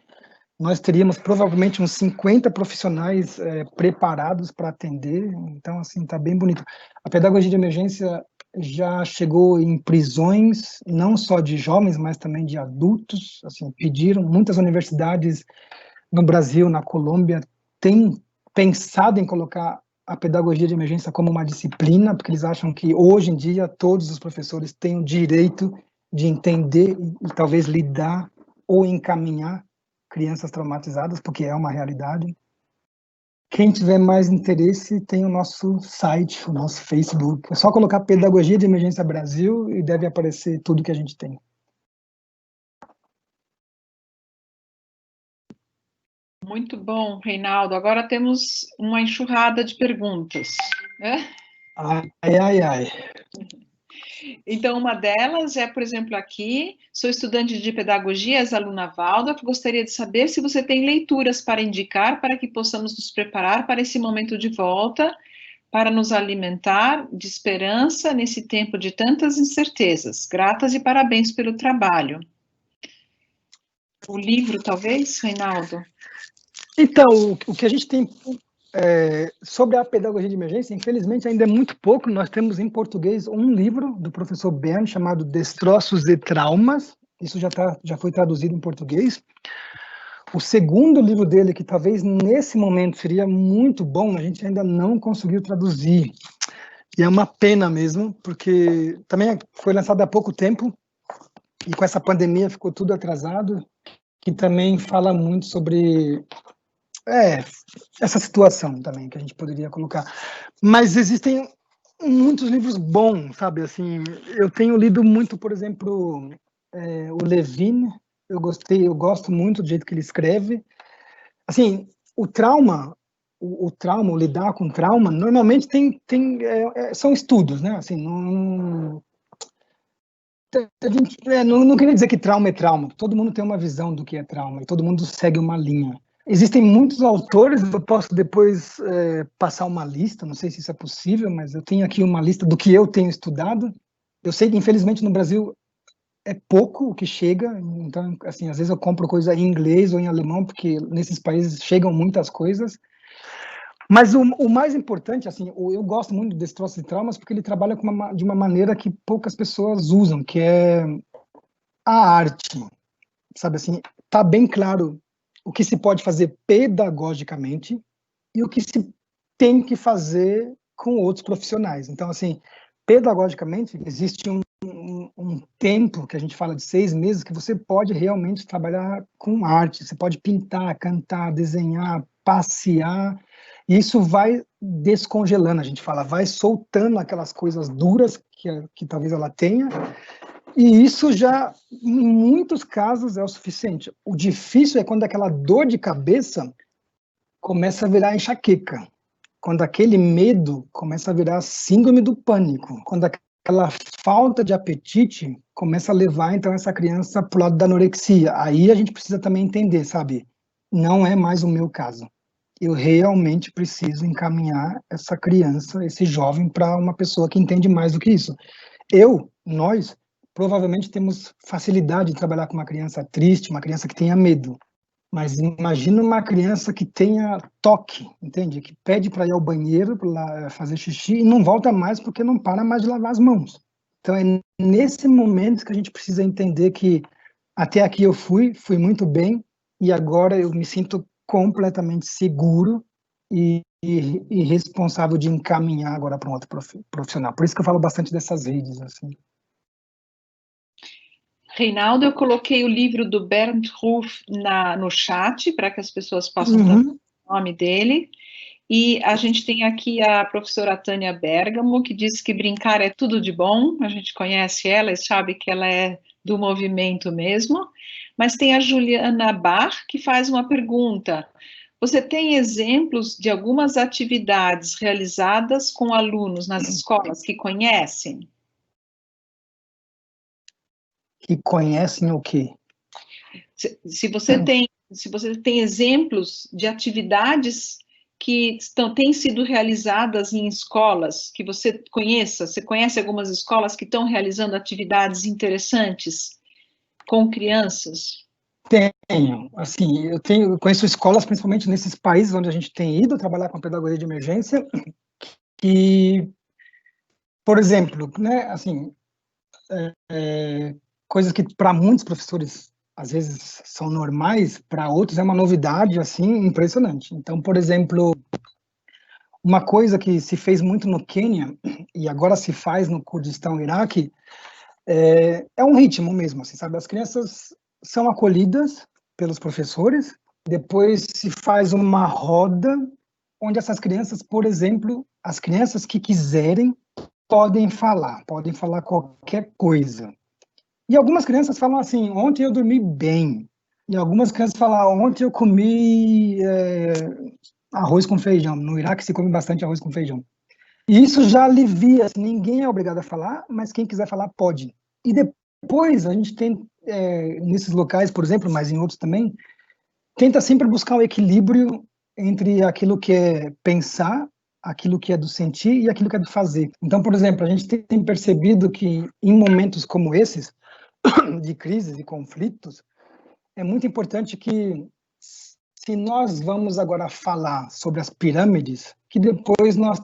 nós teríamos provavelmente uns 50 profissionais preparados para atender. Então, assim, está bem bonito. A Pedagogia de Emergência já chegou em prisões, não só de jovens, mas também de adultos. Assim, pediram, muitas universidades no Brasil, na Colômbia, têm pensado em colocar a pedagogia de emergência como uma disciplina, porque eles acham que hoje em dia todos os professores têm o direito de entender e talvez lidar ou encaminhar crianças traumatizadas, porque é uma realidade. Quem tiver mais interesse, tem o nosso site, o nosso Facebook. É só colocar Pedagogia de Emergência Brasil e deve aparecer tudo que a gente tem. Muito bom, Reinaldo. Agora temos uma enxurrada de perguntas, né? Ai, ai, ai. Então, uma delas é, por exemplo, aqui, sou estudante de pedagogia, ex-aluna Waldorf, gostaria de saber se você tem leituras para indicar para que possamos nos preparar para esse momento de volta, para nos alimentar de esperança nesse tempo de tantas incertezas. Gratas e parabéns pelo trabalho. O livro, talvez, Reinaldo? Então, o que a gente tem sobre a pedagogia de emergência, infelizmente, ainda é muito pouco. Nós temos em português um livro do professor Bern chamado Destroços e Traumas. Isso já foi traduzido em português. O segundo livro dele, que talvez nesse momento seria muito bom, a gente ainda não conseguiu traduzir. E é uma pena mesmo, porque também foi lançado há pouco tempo e com essa pandemia ficou tudo atrasado, que também fala muito sobre essa situação também que a gente poderia colocar. Mas existem muitos livros bons, sabe? Assim, eu tenho lido muito, por exemplo, o Levine. Eu gosto muito do jeito que ele escreve. Assim, o trauma, o lidar com trauma, normalmente são estudos, né? Assim, não queria dizer que trauma é trauma. Todo mundo tem uma visão do que é trauma e todo mundo segue uma linha. Existem muitos autores, eu posso depois passar uma lista, não sei se isso é possível, mas eu tenho aqui uma lista do que eu tenho estudado. Eu sei que, infelizmente, no Brasil é pouco o que chega, então, assim, às vezes eu compro coisa em inglês ou em alemão, porque nesses países chegam muitas coisas. Mas o mais importante, assim, eu gosto muito desse troço de traumas, porque ele trabalha de uma maneira que poucas pessoas usam, que é a arte, sabe assim, tá bem claro o que se pode fazer pedagogicamente e o que se tem que fazer com outros profissionais. Então, assim, pedagogicamente, existe um tempo, que a gente fala de 6 meses, que você pode realmente trabalhar com arte, você pode pintar, cantar, desenhar, passear, e isso vai descongelando, a gente fala, vai soltando aquelas coisas duras que talvez ela tenha, e isso já, em muitos casos, é o suficiente. O difícil é quando aquela dor de cabeça começa a virar enxaqueca, quando aquele medo começa a virar síndrome do pânico, quando aquela falta de apetite começa a levar, então, essa criança para o lado da anorexia. Aí a gente precisa também entender, sabe? Não é mais o meu caso. Eu realmente preciso encaminhar essa criança, esse jovem, para uma pessoa que entende mais do que isso. Nós, provavelmente temos facilidade de trabalhar com uma criança triste, uma criança que tenha medo. Mas imagina uma criança que tenha toque, entende? Que pede para ir ao banheiro, para fazer xixi, e não volta mais porque não para mais de lavar as mãos. Então é nesse momento que a gente precisa entender que até aqui eu fui muito bem, e agora eu me sinto completamente seguro e responsável de encaminhar agora para um outro profissional. Por isso que eu falo bastante dessas redes, assim. Reinaldo, eu coloquei o livro do Bernd Ruff no chat, para que as pessoas possam ver o nome dele. E a gente tem aqui a professora Tânia Bergamo, que diz que brincar é tudo de bom. A gente conhece ela e sabe que ela é do movimento mesmo. Mas tem a Juliana Bach, que faz uma pergunta. Você tem exemplos de algumas atividades realizadas com alunos nas escolas que conhecem? Que conhecem o quê? Se você tem exemplos de atividades que têm sido realizadas em escolas que você conhece algumas escolas que estão realizando atividades interessantes com crianças? Tenho, assim, eu conheço escolas, principalmente nesses países onde a gente tem ido trabalhar com pedagogia de emergência, que, por exemplo, né, assim, coisas que para muitos professores às vezes são normais, para outros é uma novidade, assim, impressionante. Então, por exemplo, uma coisa que se fez muito no Quênia e agora se faz no Kurdistão, Iraque, é um ritmo mesmo, assim, sabe? As crianças são acolhidas pelos professores, depois se faz uma roda onde essas crianças, por exemplo, as crianças que quiserem podem falar qualquer coisa. E algumas crianças falam assim, ontem eu dormi bem. E algumas crianças falam, ontem eu comi arroz com feijão. No Iraque se come bastante arroz com feijão. E isso já alivia, assim, ninguém é obrigado a falar, mas quem quiser falar pode. E depois a gente tem, nesses locais, por exemplo, mas em outros também, tenta sempre buscar um equilíbrio entre aquilo que é pensar, aquilo que é do sentir e aquilo que é do fazer. Então, por exemplo, a gente tem percebido que em momentos como esses, de crises e conflitos, é muito importante que, se nós vamos agora falar sobre as pirâmides, que depois nós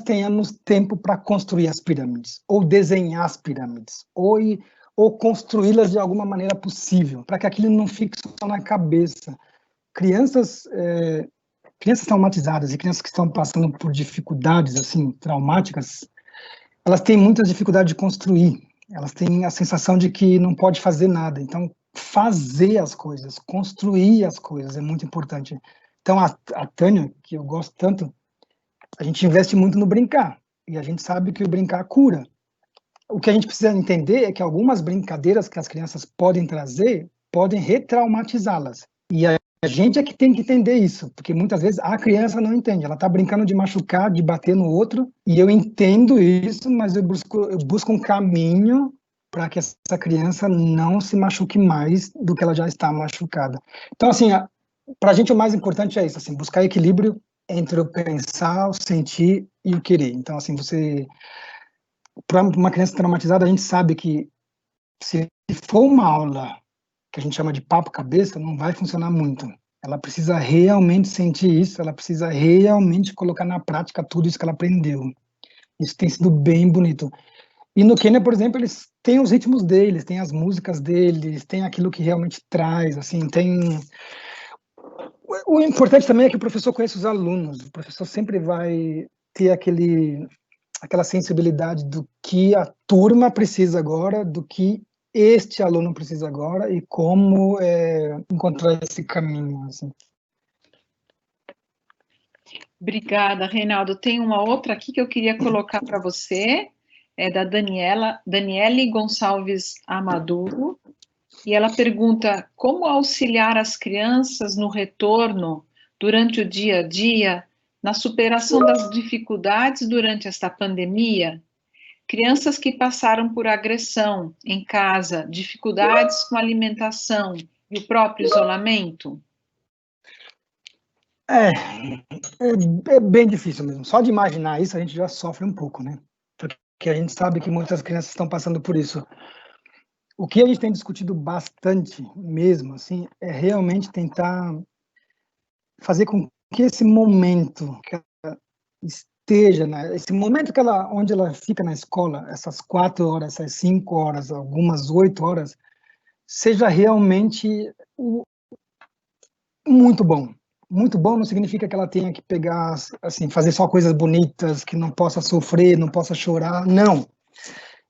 tenhamos tempo para construir as pirâmides, ou desenhar as pirâmides, ou construí-las de alguma maneira possível, para que aquilo não fique só na cabeça. Crianças traumatizadas e crianças que estão passando por dificuldades assim traumáticas, elas têm muitas dificuldades de construir. Elas têm a sensação de que não pode fazer nada. Então, fazer as coisas, construir as coisas é muito importante. Então, a Tânia, que eu gosto tanto, a gente investe muito no brincar. E a gente sabe que o brincar cura. O que a gente precisa entender é que algumas brincadeiras que as crianças podem trazer podem retraumatizá-las. E a gente é que tem que entender isso, porque muitas vezes a criança não entende. Ela está brincando de machucar, de bater no outro, e eu entendo isso, mas eu busco um caminho para que essa criança não se machuque mais do que ela já está machucada. Então, assim, para a gente o mais importante é isso, assim, buscar equilíbrio entre o pensar, o sentir e o querer. Então, assim, para uma criança traumatizada, a gente sabe que se for uma aula que a gente chama de papo cabeça, não vai funcionar muito. Ela precisa realmente sentir isso, ela precisa realmente colocar na prática tudo isso que ela aprendeu. Isso tem sido bem bonito. E no Quênia, por exemplo, eles têm os ritmos deles, têm as músicas deles, tem aquilo que realmente traz, assim, tem... O importante também é que o professor conheça os alunos, o professor sempre vai ter aquela sensibilidade do que a turma precisa agora, do que este aluno precisa agora e como encontrar esse caminho, assim. Obrigada, Reinaldo. Tem uma outra aqui que eu queria colocar para você, é da Daniele Gonçalves Amaduro, e ela pergunta como auxiliar as crianças no retorno durante o dia a dia, na superação das dificuldades durante esta pandemia. Crianças que passaram por agressão em casa, dificuldades com alimentação e o próprio isolamento. É bem difícil mesmo. Só de imaginar isso a gente já sofre um pouco, né? Porque a gente sabe que muitas crianças estão passando por isso. O que a gente tem discutido bastante mesmo, assim, é realmente tentar fazer com que esse momento que ela esteja, né, esse momento onde ela fica na escola, essas 4 horas, essas 5 horas, algumas 8 horas, seja realmente muito bom. Muito bom não significa que ela tenha que pegar, assim, fazer só coisas bonitas, que não possa sofrer, não possa chorar. Não.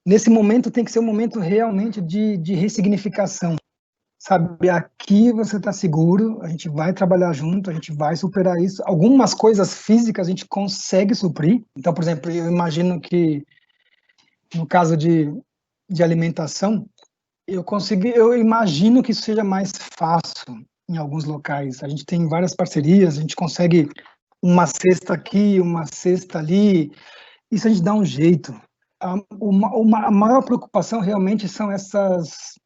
Nesse momento tem que ser um momento realmente de ressignificação. Sabe, aqui você está seguro, a gente vai trabalhar junto, a gente vai superar isso. Algumas coisas físicas a gente consegue suprir. Então, por exemplo, eu imagino que no caso de alimentação, eu imagino que isso seja mais fácil em alguns locais. A gente tem várias parcerias, a gente consegue uma cesta aqui, uma cesta ali, isso a gente dá um jeito. A maior preocupação realmente são essas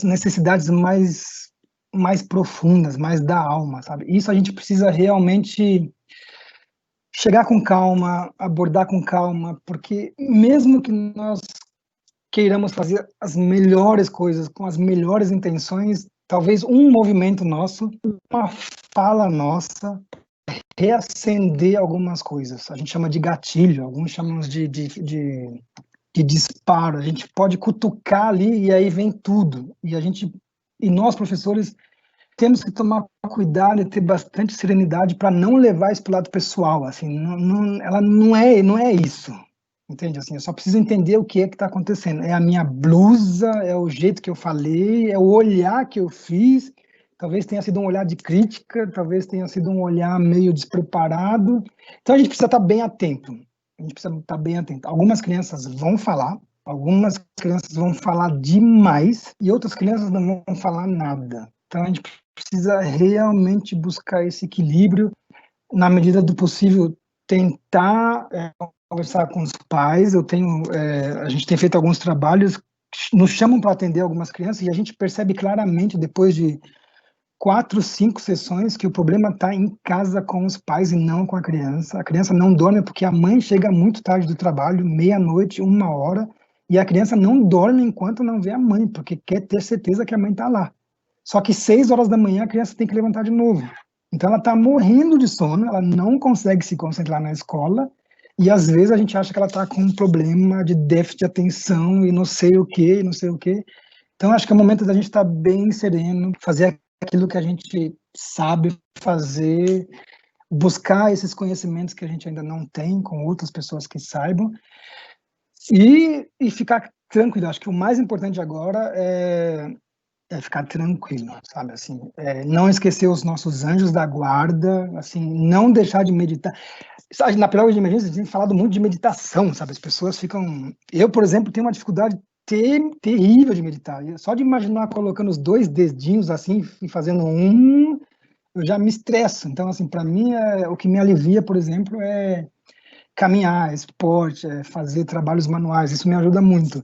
necessidades mais profundas, mais da alma, sabe? Isso a gente precisa realmente chegar com calma, abordar com calma, porque mesmo que nós queiramos fazer as melhores coisas, com as melhores intenções, talvez um movimento nosso, uma fala nossa, reacender algumas coisas. A gente chama de gatilho, alguns chamam de disparo. A gente pode cutucar ali e aí vem tudo. E nós, professores, temos que tomar cuidado e ter bastante serenidade para não levar isso para o lado pessoal. Assim, ela não é isso. Entende? Assim, eu só preciso entender o que é que está acontecendo. É a minha blusa, é o jeito que eu falei, é o olhar que eu fiz. Talvez tenha sido um olhar de crítica, talvez tenha sido um olhar meio despreparado. Então a gente precisa estar bem atento. A gente precisa estar bem atento. Algumas crianças vão falar, algumas crianças vão falar demais e outras crianças não vão falar nada. Então a gente precisa realmente buscar esse equilíbrio, na medida do possível, tentar conversar com os pais. A gente tem feito alguns trabalhos, nos chamam para atender algumas crianças e a gente percebe claramente, depois de 4, 5 sessões, que o problema está em casa com os pais e não com a criança. A criança não dorme porque a mãe chega muito tarde do trabalho, meia-noite, 1 hora, e a criança não dorme enquanto não vê a mãe, porque quer ter certeza que a mãe está lá. Só que 6 horas da manhã a criança tem que levantar de novo. Então ela está morrendo de sono, ela não consegue se concentrar na escola, e às vezes a gente acha que ela está com um problema de déficit de atenção e não sei o quê, não sei o quê. Então acho que é o momento da gente estar bem sereno, fazer aquilo que a gente sabe fazer, buscar esses conhecimentos que a gente ainda não tem com outras pessoas que saibam e ficar tranquilo. Acho que o mais importante agora é ficar tranquilo, sabe, assim, não esquecer os nossos anjos da guarda, assim, não deixar de meditar. Na pedagogia de emergência a gente tem falado muito de meditação, sabe, as pessoas ficam... Eu, por exemplo, tenho uma dificuldade terrível de meditar, só de imaginar colocando os 2 dedinhos assim e fazendo eu já me estresso. Então, assim, para mim, o que me alivia, por exemplo, é caminhar, esporte, fazer trabalhos manuais, isso me ajuda muito.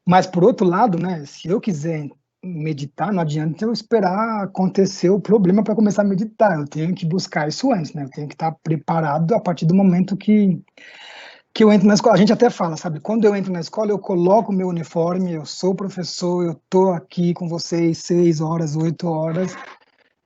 Mas, por outro lado, né, se eu quiser meditar, não adianta eu esperar acontecer o problema para começar a meditar. Eu tenho que buscar isso antes, né? Eu tenho que estar preparado a partir do momento que eu entro na escola. A gente até fala, sabe? Quando eu entro na escola, eu coloco o meu uniforme, eu sou professor, eu tô aqui com vocês 6 horas, 8 horas.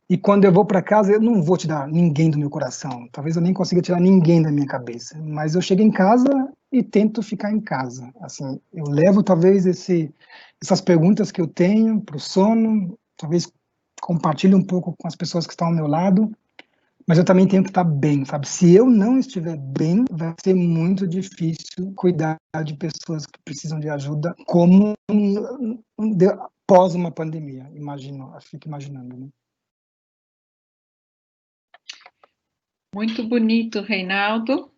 E quando eu vou para casa, eu não vou tirar ninguém do meu coração. Talvez eu nem consiga tirar ninguém da minha cabeça. Mas eu chego em casa e tento ficar em casa. Assim, eu levo talvez essas perguntas que eu tenho para o sono, talvez compartilhe um pouco com as pessoas que estão ao meu lado, mas eu também tenho que estar bem, sabe? Se eu não estiver bem, vai ser muito difícil cuidar de pessoas que precisam de ajuda, como após uma pandemia. Imagino, eu fico imaginando, né? Muito bonito, Reinaldo.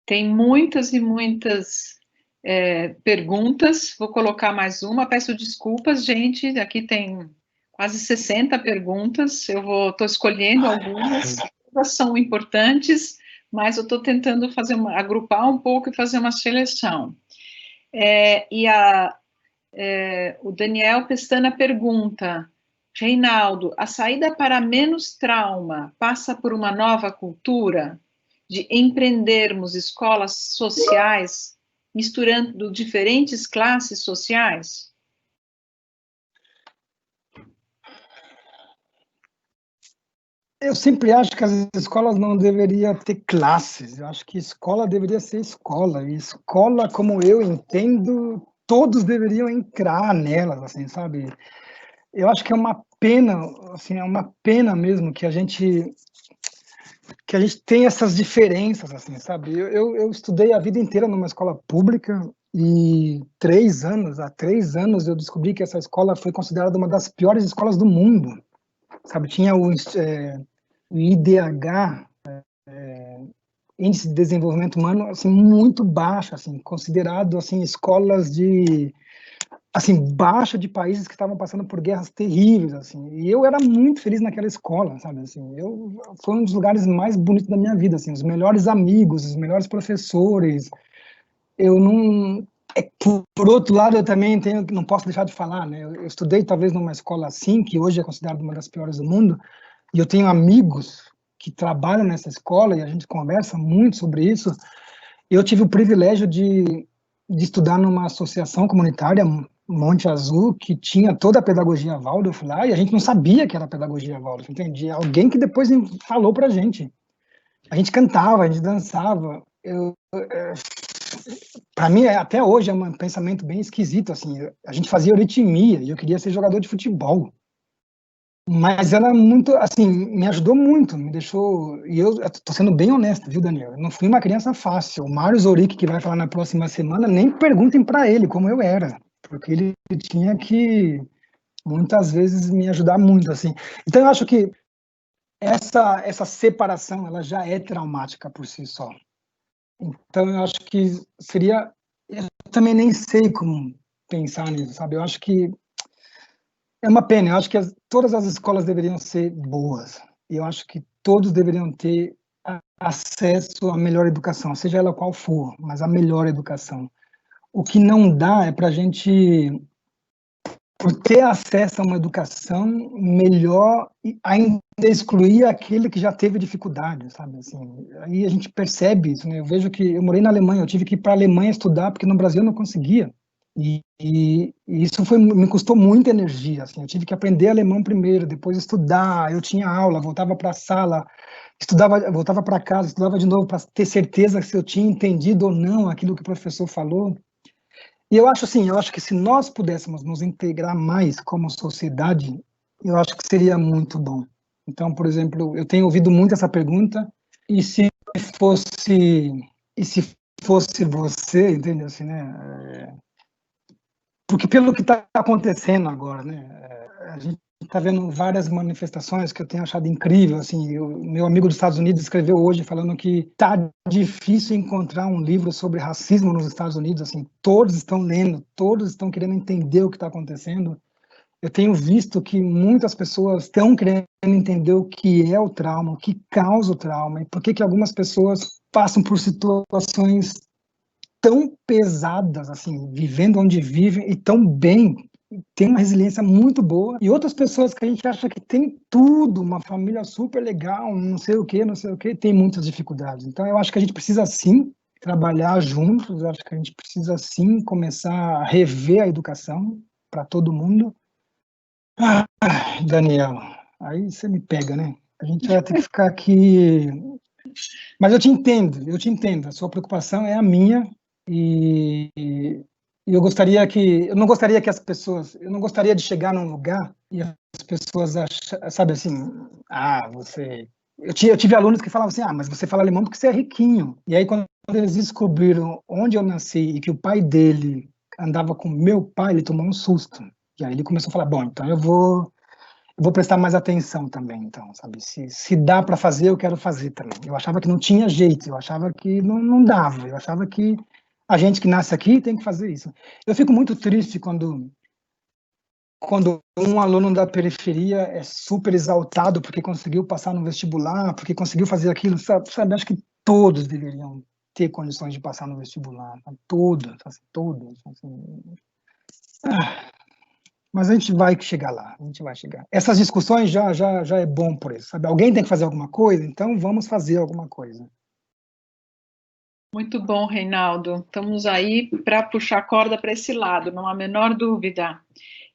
Tem muitas e muitas perguntas. Vou colocar mais uma. Peço desculpas, gente. Aqui tem quase 60 perguntas. Estou escolhendo algumas. Todas são importantes, mas eu estou tentando agrupar um pouco e fazer uma seleção. O Daniel Pestana pergunta: Reinaldo, a saída para menos trauma passa por uma nova cultura de empreendermos escolas sociais, misturando diferentes classes sociais? Eu sempre acho que as escolas não deveriam ter classes. Eu acho que escola deveria ser escola. E escola, como eu entendo, todos deveriam entrar nelas, assim, sabe? Eu acho que é uma pena, assim, é uma pena mesmo que a gente tem essas diferenças, assim, sabe? Eu estudei a vida inteira numa escola pública e há 3 anos eu descobri que essa escola foi considerada uma das piores escolas do mundo, sabe? Tinha o IDH, Índice de Desenvolvimento Humano, assim, muito baixo, assim, considerado, assim, escolas de assim, baixa de países que estavam passando por guerras terríveis, assim. E eu era muito feliz naquela escola, sabe, assim. Foi um dos lugares mais bonitos da minha vida, assim, os melhores amigos, os melhores professores. Eu não por outro lado, eu também não posso deixar de falar, né? Eu estudei talvez numa escola assim, que hoje é considerada uma das piores do mundo, e eu tenho amigos que trabalham nessa escola e a gente conversa muito sobre isso. Eu tive o privilégio de estudar numa associação comunitária, Monte Azul, que tinha toda a pedagogia Waldorf lá, e a gente não sabia que era pedagogia Waldorf, entende? Alguém que depois falou pra gente. A gente cantava, a gente dançava. Para mim, até hoje, é um pensamento bem esquisito, assim. A gente fazia euritmia, e eu queria ser jogador de futebol. Mas ela muito, assim, me ajudou muito, me deixou. E eu tô sendo bem honesto, viu, Daniel? Eu não fui uma criança fácil. O Mário Zoric, que vai falar na próxima semana, nem perguntem para ele como eu era, porque ele tinha que muitas vezes me ajudar muito, assim. Então eu acho que essa separação, ela já é traumática por si só. Então eu acho que seria. Eu também nem sei como pensar nisso, sabe? Eu acho que é uma pena, eu acho que todas as escolas deveriam ser boas, e eu acho que todos deveriam ter acesso à melhor educação, seja ela qual for, mas a melhor educação. O que não dá é para a gente, por ter acesso a uma educação melhor, ainda excluir aquele que já teve dificuldade, sabe? Assim, aí a gente percebe isso, né? Eu vejo que eu morei na Alemanha, eu tive que ir para a Alemanha estudar, porque no Brasil eu não conseguia. E isso me custou muita energia, assim, eu tive que aprender alemão primeiro, depois estudar, eu tinha aula, voltava para a sala, estudava, voltava para casa, estudava de novo para ter certeza se eu tinha entendido ou não aquilo que o professor falou. E eu acho assim, eu acho que se nós pudéssemos nos integrar mais como sociedade, eu acho que seria muito bom. Então, por exemplo, eu tenho ouvido muito essa pergunta, e se fosse, e se fosse você, entendeu assim, né? Porque pelo que está acontecendo agora, né? A gente está vendo várias manifestações que eu tenho achado incrível, assim, meu amigo dos Estados Unidos escreveu hoje falando que está difícil encontrar um livro sobre racismo nos Estados Unidos, assim, todos estão lendo, todos estão querendo entender o que está acontecendo. Eu tenho visto que muitas pessoas estão querendo entender o que é o trauma, o que causa o trauma, e por que algumas pessoas passam por situações tão pesadas, assim, vivendo onde vivem e tão bem, tem uma resiliência muito boa, e outras pessoas que a gente acha que tem tudo, uma família super legal, não sei o que, tem muitas dificuldades. Então, eu acho que a gente precisa, sim, trabalhar juntos, eu acho que a gente precisa, sim, começar a rever a educação para todo mundo. Ah, Daniel, aí você me pega, né? A gente vai ter que ficar aqui... Mas eu te entendo, a sua preocupação é a minha, e eu gostaria que, eu não gostaria que as pessoas, eu não gostaria de chegar num lugar e as pessoas sabe assim, você... Eu tive alunos que falavam assim, mas você fala alemão porque você é riquinho. E aí, quando eles descobriram onde eu nasci e que o pai dele andava com meu pai, ele tomou um susto. E aí ele começou a falar, bom, então eu vou prestar mais atenção também, então, sabe? Se dá para fazer, eu quero fazer também. Eu achava que não tinha jeito, eu achava que não dava, eu achava que a gente que nasce aqui tem que fazer isso. Eu fico muito triste quando um aluno da periferia é super exaltado porque conseguiu passar no vestibular, porque conseguiu fazer aquilo, sabe? Acho que todos deveriam ter condições de passar no vestibular, sabe? Todos, assim, todos. Assim. Mas a gente vai chegar lá, a gente vai chegar. Essas discussões já é bom por isso, sabe? Alguém tem que fazer alguma coisa, então vamos fazer alguma coisa. Muito bom, Reinaldo. Estamos aí para puxar corda para esse lado, não há a menor dúvida.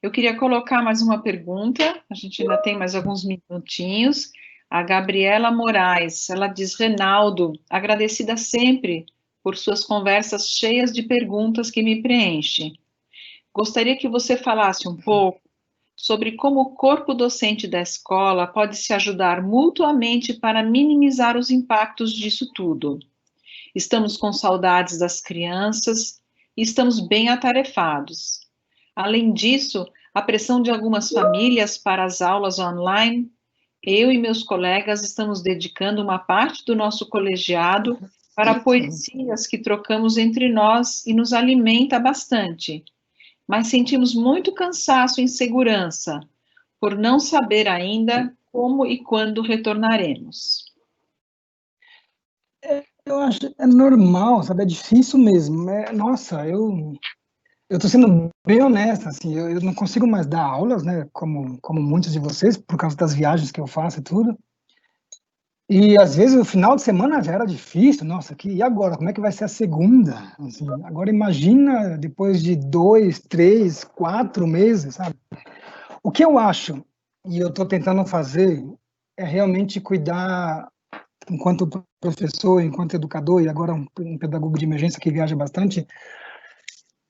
Eu queria colocar mais uma pergunta, a gente ainda tem mais alguns minutinhos. A Gabriela Moraes, ela diz, Reinaldo, agradecida sempre por suas conversas cheias de perguntas que me preenchem. Gostaria que você falasse um pouco sobre como o corpo docente da escola pode se ajudar mutuamente para minimizar os impactos disso tudo. Estamos com saudades das crianças e estamos bem atarefados. Além disso, a pressão de algumas famílias para as aulas online, eu e meus colegas estamos dedicando uma parte do nosso colegiado para poesias que trocamos entre nós e nos alimenta bastante. Mas sentimos muito cansaço e insegurança por não saber ainda como e quando retornaremos. Eu acho é normal, sabe? É difícil mesmo. Nossa, eu tô sendo bem honesto, assim, eu não consigo mais dar aulas, né? Como muitos de vocês, por causa das viagens que eu faço e tudo. E às vezes o final de semana já era difícil, nossa, e agora? Como é que vai ser a segunda? Assim, agora imagina depois de 2, 3, 4 meses, sabe? O que eu acho, e eu estou tentando fazer, é realmente cuidar, enquanto professor, enquanto educador, e agora um pedagogo de emergência que viaja bastante,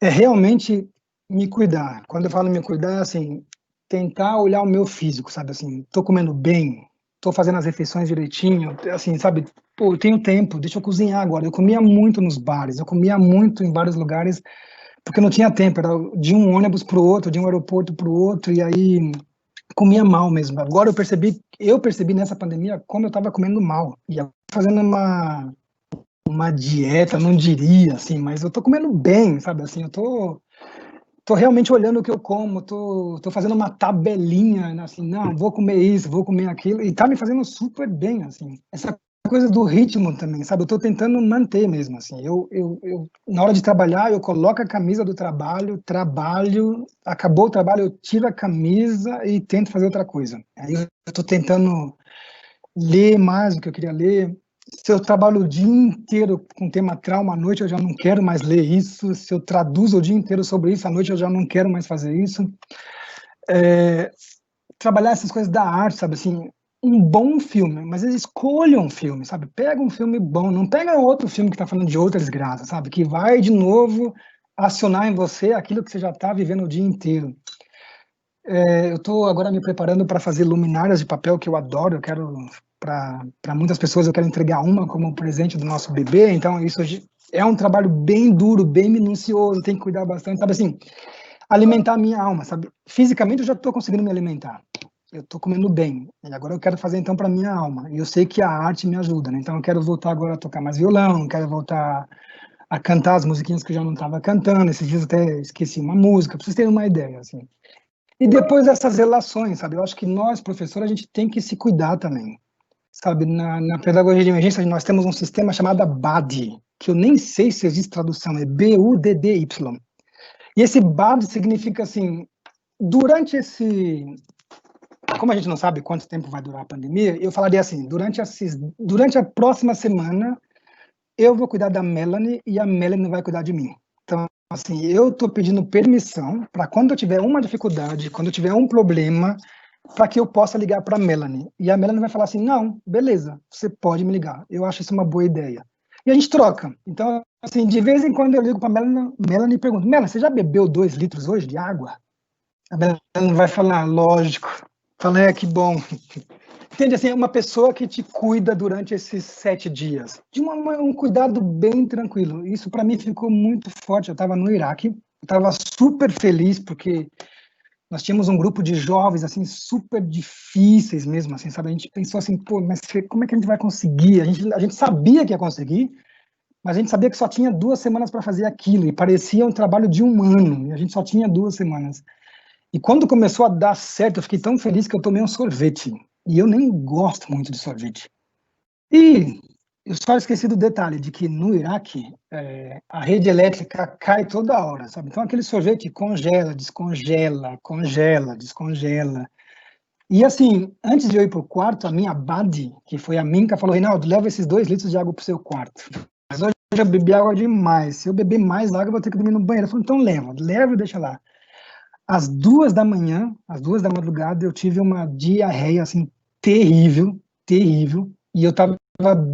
é realmente me cuidar. Quando eu falo me cuidar, é assim, tentar olhar o meu físico, sabe? Assim, tô comendo bem, tô fazendo as refeições direitinho, assim, sabe? Pô, eu tenho tempo, deixa eu cozinhar agora. Eu comia muito nos bares, eu comia muito em vários lugares, porque não tinha tempo, era de um ônibus para o outro, de um aeroporto para o outro, e aí comia mal mesmo. Agora eu percebi nessa pandemia como eu estava comendo mal. E eu fazendo uma dieta, não diria assim, mas eu tô comendo bem, sabe? Assim, eu tô realmente olhando o que eu como, tô fazendo uma tabelinha, né, assim, não, vou comer isso, vou comer aquilo, e tá me fazendo super bem, assim. Essa coisa do ritmo também, sabe? Eu tô tentando manter mesmo, assim. Na hora de trabalhar, eu coloco a camisa do trabalho, acabou o trabalho, eu tiro a camisa e tento fazer outra coisa. Aí eu tô tentando ler mais o que eu queria ler. Se eu trabalho o dia inteiro com tema trauma à noite, eu já não quero mais ler isso. Se eu traduzo o dia inteiro sobre isso à noite, eu já não quero mais fazer isso. Trabalhar essas coisas da arte, sabe, assim, um bom filme, mas escolha um filme, sabe, pega um filme bom, não pega outro filme que está falando de outra desgraça, sabe, que vai de novo acionar em você aquilo que você já está vivendo o dia inteiro. Eu estou agora me preparando para fazer luminárias de papel, que eu adoro, eu quero, para muitas pessoas, eu quero entregar uma como presente do nosso bebê, então isso é um trabalho bem duro, bem minucioso, tem que cuidar bastante, sabe assim, alimentar a minha alma, sabe? Fisicamente eu já estou conseguindo me alimentar, eu estou comendo bem, e agora eu quero fazer então para minha alma, e eu sei que a arte me ajuda, né? Então eu quero voltar agora a tocar mais violão, quero voltar a cantar as musiquinhas que eu já não estava cantando, esses dias eu até esqueci uma música, para vocês terem uma ideia, assim. E depois essas relações, sabe? Eu acho que nós, professores, a gente tem que se cuidar também, sabe? Na pedagogia de emergência, nós temos um sistema chamado BADI, que eu nem sei se existe tradução, é B-U-D-D-Y. E esse BAD significa assim, durante esse... Como a gente não sabe quanto tempo vai durar a pandemia, eu falaria assim, durante a próxima semana, eu vou cuidar da Melanie e a Melanie vai cuidar de mim. Então, assim, eu estou pedindo permissão para quando eu tiver uma dificuldade, quando eu tiver um problema, para que eu possa ligar para a Melanie. E a Melanie vai falar assim, não, beleza, você pode me ligar. Eu acho isso uma boa ideia. E a gente troca. Então, assim, de vez em quando eu ligo para a Melanie e pergunto, Melanie, você já bebeu 2 litros hoje de água? A Melanie vai falar, lógico. Fala, que bom. Entende, assim, é uma pessoa que te cuida durante esses 7 dias. De um cuidado bem tranquilo. Isso, para mim, ficou muito forte. Eu estava no Iraque, eu estava super feliz, porque nós tínhamos um grupo de jovens, assim, super difíceis mesmo, assim, sabe? A gente pensou assim, pô, mas como é que a gente vai conseguir? A gente sabia que ia conseguir, mas a gente sabia que só tinha 2 semanas para fazer aquilo, e parecia um trabalho de 1 ano, e a gente só tinha 2 semanas. E quando começou a dar certo, eu fiquei tão feliz que eu tomei um sorvete. E eu nem gosto muito de sorvete. E eu só esqueci do detalhe de que no Iraque a rede elétrica cai toda hora, sabe? Então aquele sorvete congela, descongela, congela, descongela. E assim, antes de eu ir para o quarto, a minha Badi, que foi a Minka, falou, Reinaldo, leva esses 2 litros de água para o seu quarto. Mas hoje eu já bebi água demais. Se eu beber mais água, eu vou ter que dormir no banheiro. Eu falei, então leva e deixa lá. Às 2 da manhã, às 2 da madrugada, eu tive uma diarreia, assim, terrível, terrível, e eu estava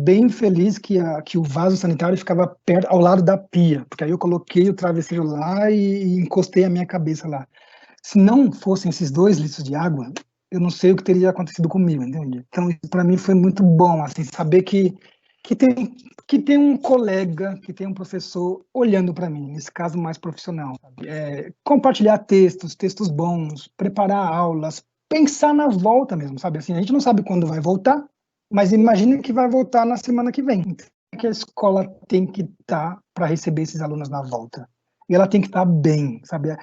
bem feliz que o vaso sanitário ficava perto, ao lado da pia, porque aí eu coloquei o travesseiro lá e encostei a minha cabeça lá. Se não fossem esses 2 litros de água, eu não sei o que teria acontecido comigo, entende? Então, para mim foi muito bom, assim, saber que tem, que tem um colega, que tem um professor olhando para mim, nesse caso mais profissional. Compartilhar textos bons, preparar aulas, pensar na volta mesmo, sabe? Assim, a gente não sabe quando vai voltar, mas imagine que vai voltar na semana que vem. Então, que a escola tem que estar para receber esses alunos na volta. E ela tem que estar bem, sabe?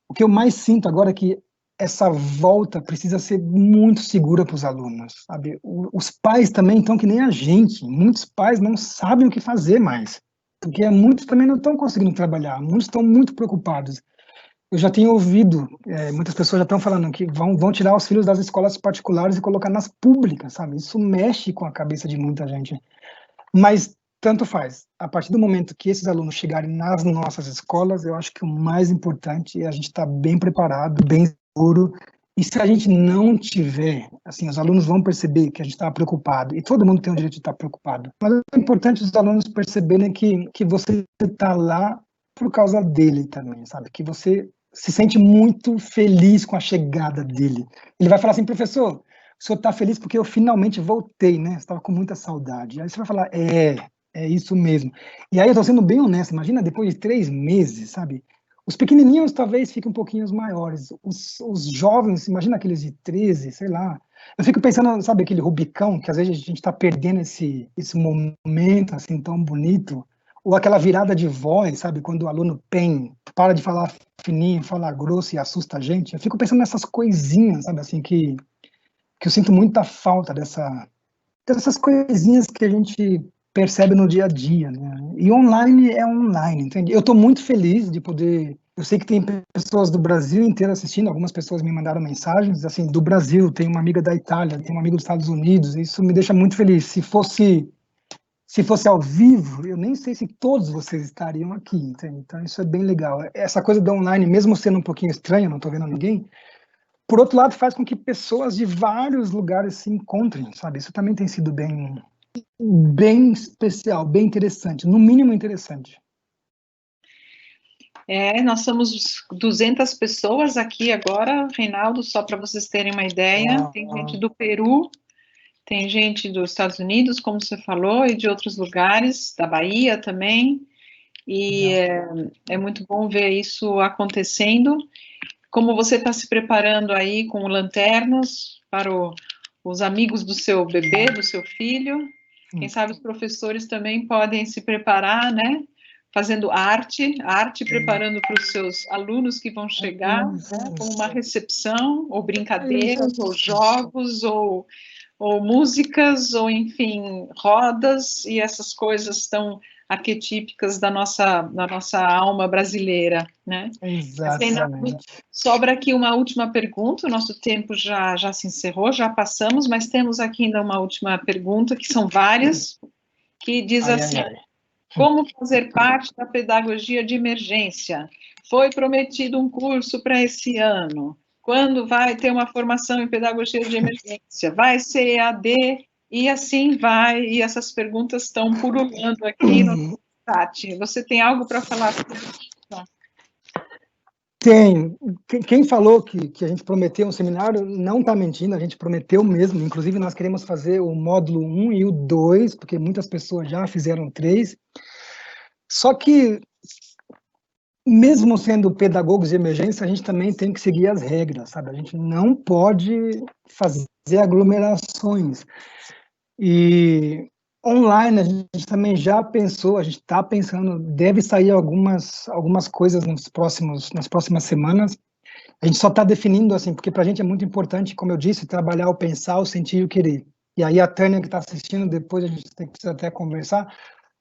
O que eu mais sinto agora é que essa volta precisa ser muito segura para os alunos, sabe? Os pais também estão que nem a gente. Muitos pais não sabem o que fazer mais, porque muitos também não estão conseguindo trabalhar. Muitos estão muito preocupados. Eu já tenho ouvido, muitas pessoas já estão falando que vão tirar os filhos das escolas particulares e colocar nas públicas, sabe? Isso mexe com a cabeça de muita gente. Mas tanto faz. A partir do momento que esses alunos chegarem nas nossas escolas, eu acho que o mais importante é a gente estar bem preparado, bem seguro. E se a gente não tiver, assim, os alunos vão perceber que a gente está preocupado. E todo mundo tem o direito de estar preocupado. Mas é importante os alunos perceberem que você está lá por causa dele também, sabe? Que você se sente muito feliz com a chegada dele. Ele vai falar assim, professor, o senhor está feliz porque eu finalmente voltei, né? Você estava com muita saudade. Aí você vai falar, é isso mesmo. E aí eu estou sendo bem honesto, imagina depois de 3 meses, sabe? Os pequenininhos talvez fiquem um pouquinho maiores. Os jovens, imagina aqueles de 13, sei lá. Eu fico pensando, sabe, aquele Rubicão, que às vezes a gente está perdendo esse momento assim tão bonito, ou aquela virada de voz, sabe, quando o aluno para de falar fininho, fala grosso e assusta a gente. Eu fico pensando nessas coisinhas, sabe, assim, que eu sinto muita falta dessas coisinhas que a gente percebe no dia a dia, né? E online é online, entende? Eu estou muito feliz de poder... Eu sei que tem pessoas do Brasil inteiro assistindo, algumas pessoas me mandaram mensagens, assim, do Brasil, tem uma amiga da Itália, tem uma amiga dos Estados Unidos, isso me deixa muito feliz. Se fosse ao vivo, eu nem sei se todos vocês estariam aqui, entende? Então isso é bem legal. Essa coisa do online, mesmo sendo um pouquinho estranha, não estou vendo ninguém, por outro lado, faz com que pessoas de vários lugares se encontrem, sabe? Isso também tem sido bem especial, bem interessante, no mínimo interessante. Nós somos 200 pessoas aqui agora, Reinaldo, só para vocês terem uma ideia. Tem gente do Peru, tem gente dos Estados Unidos, como você falou, e de outros lugares, da Bahia também. E é muito bom ver isso acontecendo. Como você está se preparando aí com lanternas para os amigos do seu bebê, do seu filho? Quem sabe os professores também podem se preparar, né? Fazendo arte preparando para os seus alunos que vão chegar, né? Com uma recepção, ou brincadeiras, ou jogos, ou músicas, ou enfim, rodas, e essas coisas estão arquetípicas da nossa alma brasileira, né? Exatamente. Sobra aqui uma última pergunta, o nosso tempo já se encerrou, já passamos, mas temos aqui ainda uma última pergunta, que são várias, que diz assim: como fazer parte da pedagogia de emergência? Foi prometido um curso para esse ano. Quando vai ter uma formação em pedagogia de emergência? Vai ser EAD? E assim vai, e essas perguntas estão pululando aqui no chat. Você tem algo para falar sobre isso? Tem. Quem falou que a gente prometeu um seminário não está mentindo, a gente prometeu mesmo. Inclusive, nós queremos fazer o módulo 1 e o 2, porque muitas pessoas já fizeram 3. Só que, mesmo sendo pedagogos de emergência, a gente também tem que seguir as regras, sabe? A gente não pode fazer aglomerações. E online, a gente também já pensou, a gente está pensando, deve sair algumas coisas nas próximas semanas. A gente só está definindo, assim, porque para a gente é muito importante, como eu disse, trabalhar o pensar, o sentir e o querer. E aí a Tânia que está assistindo, depois a gente precisa até conversar,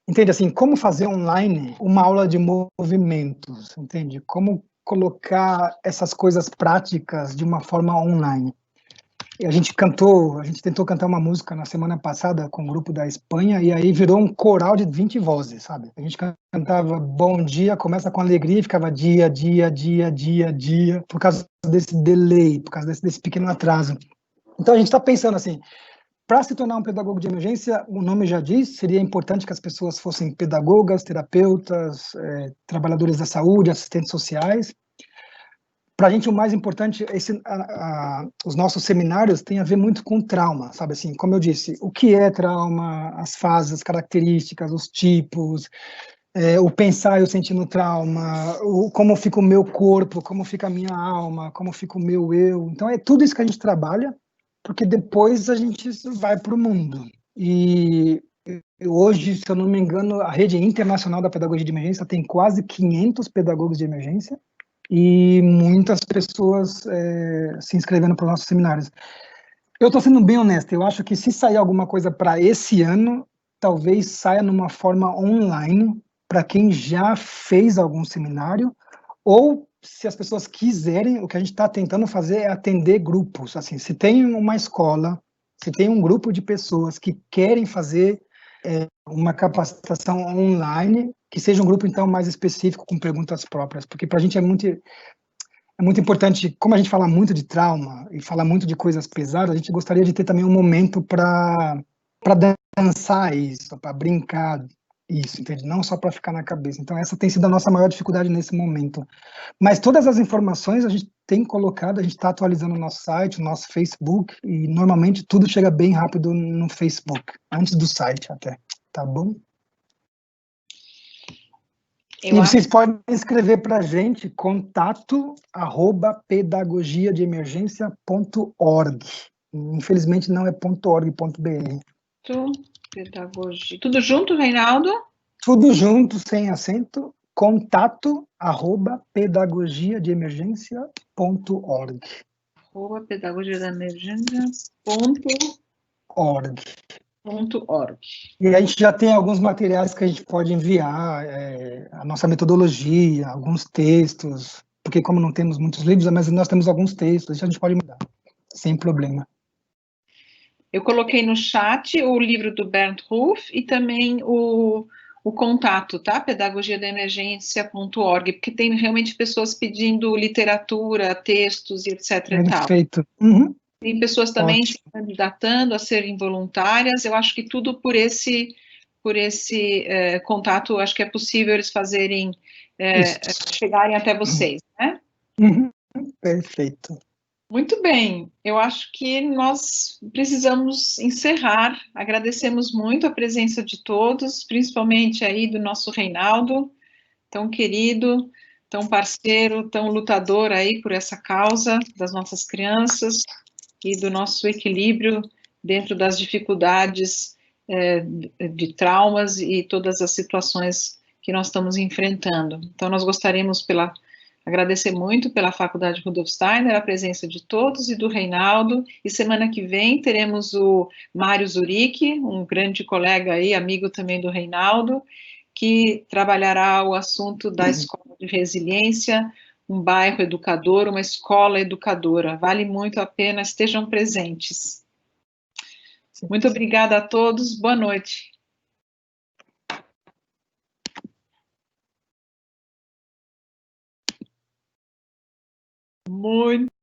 entende, assim, como fazer online uma aula de movimentos, entende? Como colocar essas coisas práticas de uma forma online. A gente tentou cantar uma música na semana passada com um grupo da Espanha, e aí virou um coral de 20 vozes, sabe? A gente cantava bom dia, começa com alegria, e ficava dia, dia, dia, dia, dia, por causa desse delay, por causa desse pequeno atraso. Então a gente está pensando assim, para se tornar um pedagogo de emergência, o nome já diz, seria importante que as pessoas fossem pedagogas, terapeutas, trabalhadores da saúde, assistentes sociais. Para a gente, o mais importante, os nossos seminários têm a ver muito com trauma, sabe assim, como eu disse, o que é trauma, as fases, as características, os tipos, o pensar e o sentir no trauma, como fica o meu corpo, como fica a minha alma, como fica o meu eu. Então, é tudo isso que a gente trabalha, porque depois a gente vai para o mundo. E hoje, se eu não me engano, a rede internacional da pedagogia de emergência tem quase 500 pedagogos de emergência, e muitas pessoas se inscrevendo para os nossos seminários. Eu estou sendo bem honesto, eu acho que se sair alguma coisa para esse ano, talvez saia numa forma online, para quem já fez algum seminário, ou se as pessoas quiserem, o que a gente está tentando fazer é atender grupos. Assim, se tem uma escola, se tem um grupo de pessoas que querem fazer uma capacitação online, que seja um grupo, então, mais específico, com perguntas próprias, porque para a gente é muito importante, como a gente fala muito de trauma e fala muito de coisas pesadas, a gente gostaria de ter também um momento para dançar isso, para brincar isso, entende? Não só para ficar na cabeça. Então, essa tem sido a nossa maior dificuldade nesse momento. Mas todas as informações a gente tem colocado, a gente está atualizando o nosso site, o nosso Facebook, e normalmente tudo chega bem rápido no Facebook, antes do site até, tá bom? Vocês podem escrever para a gente, contato@pedagogiadeemergência.org. Infelizmente não é .org.br. Pedagogia. Tudo junto, Reinaldo? Tudo junto, sem acento, contato@pedagogiadeemergência.org. pedagogiadeemergência.org. E a gente já tem alguns materiais que a gente pode enviar, a nossa metodologia, alguns textos, porque como não temos muitos livros, mas nós temos alguns textos, a gente pode mudar, sem problema. Eu coloquei no chat o livro do Bernd Ruff e também o contato, tá? pedagogiadeemergência.org, porque tem realmente pessoas pedindo literatura, textos e etc. Perfeito. Uhum. Tem pessoas também se candidatando a serem voluntárias. Eu acho que tudo por esse contato, acho que é possível eles fazerem, chegarem até vocês, né? Uhum. Perfeito. Muito bem, eu acho que nós precisamos encerrar. Agradecemos muito a presença de todos, principalmente aí do nosso Reinaldo, tão querido, tão parceiro, tão lutador aí por essa causa das nossas crianças e do nosso equilíbrio dentro das dificuldades de traumas e todas as situações que nós estamos enfrentando. Então, nós gostaríamos agradecer muito pela Faculdade Rudolf Steiner, a presença de todos e do Reinaldo, e semana que vem teremos o Mário Zuric, um grande colega aí, amigo também do Reinaldo, que trabalhará o assunto da Escola de Resiliência, um bairro educador, uma escola educadora. Vale muito a pena, estejam presentes. Muito obrigada a todos, boa noite. Muito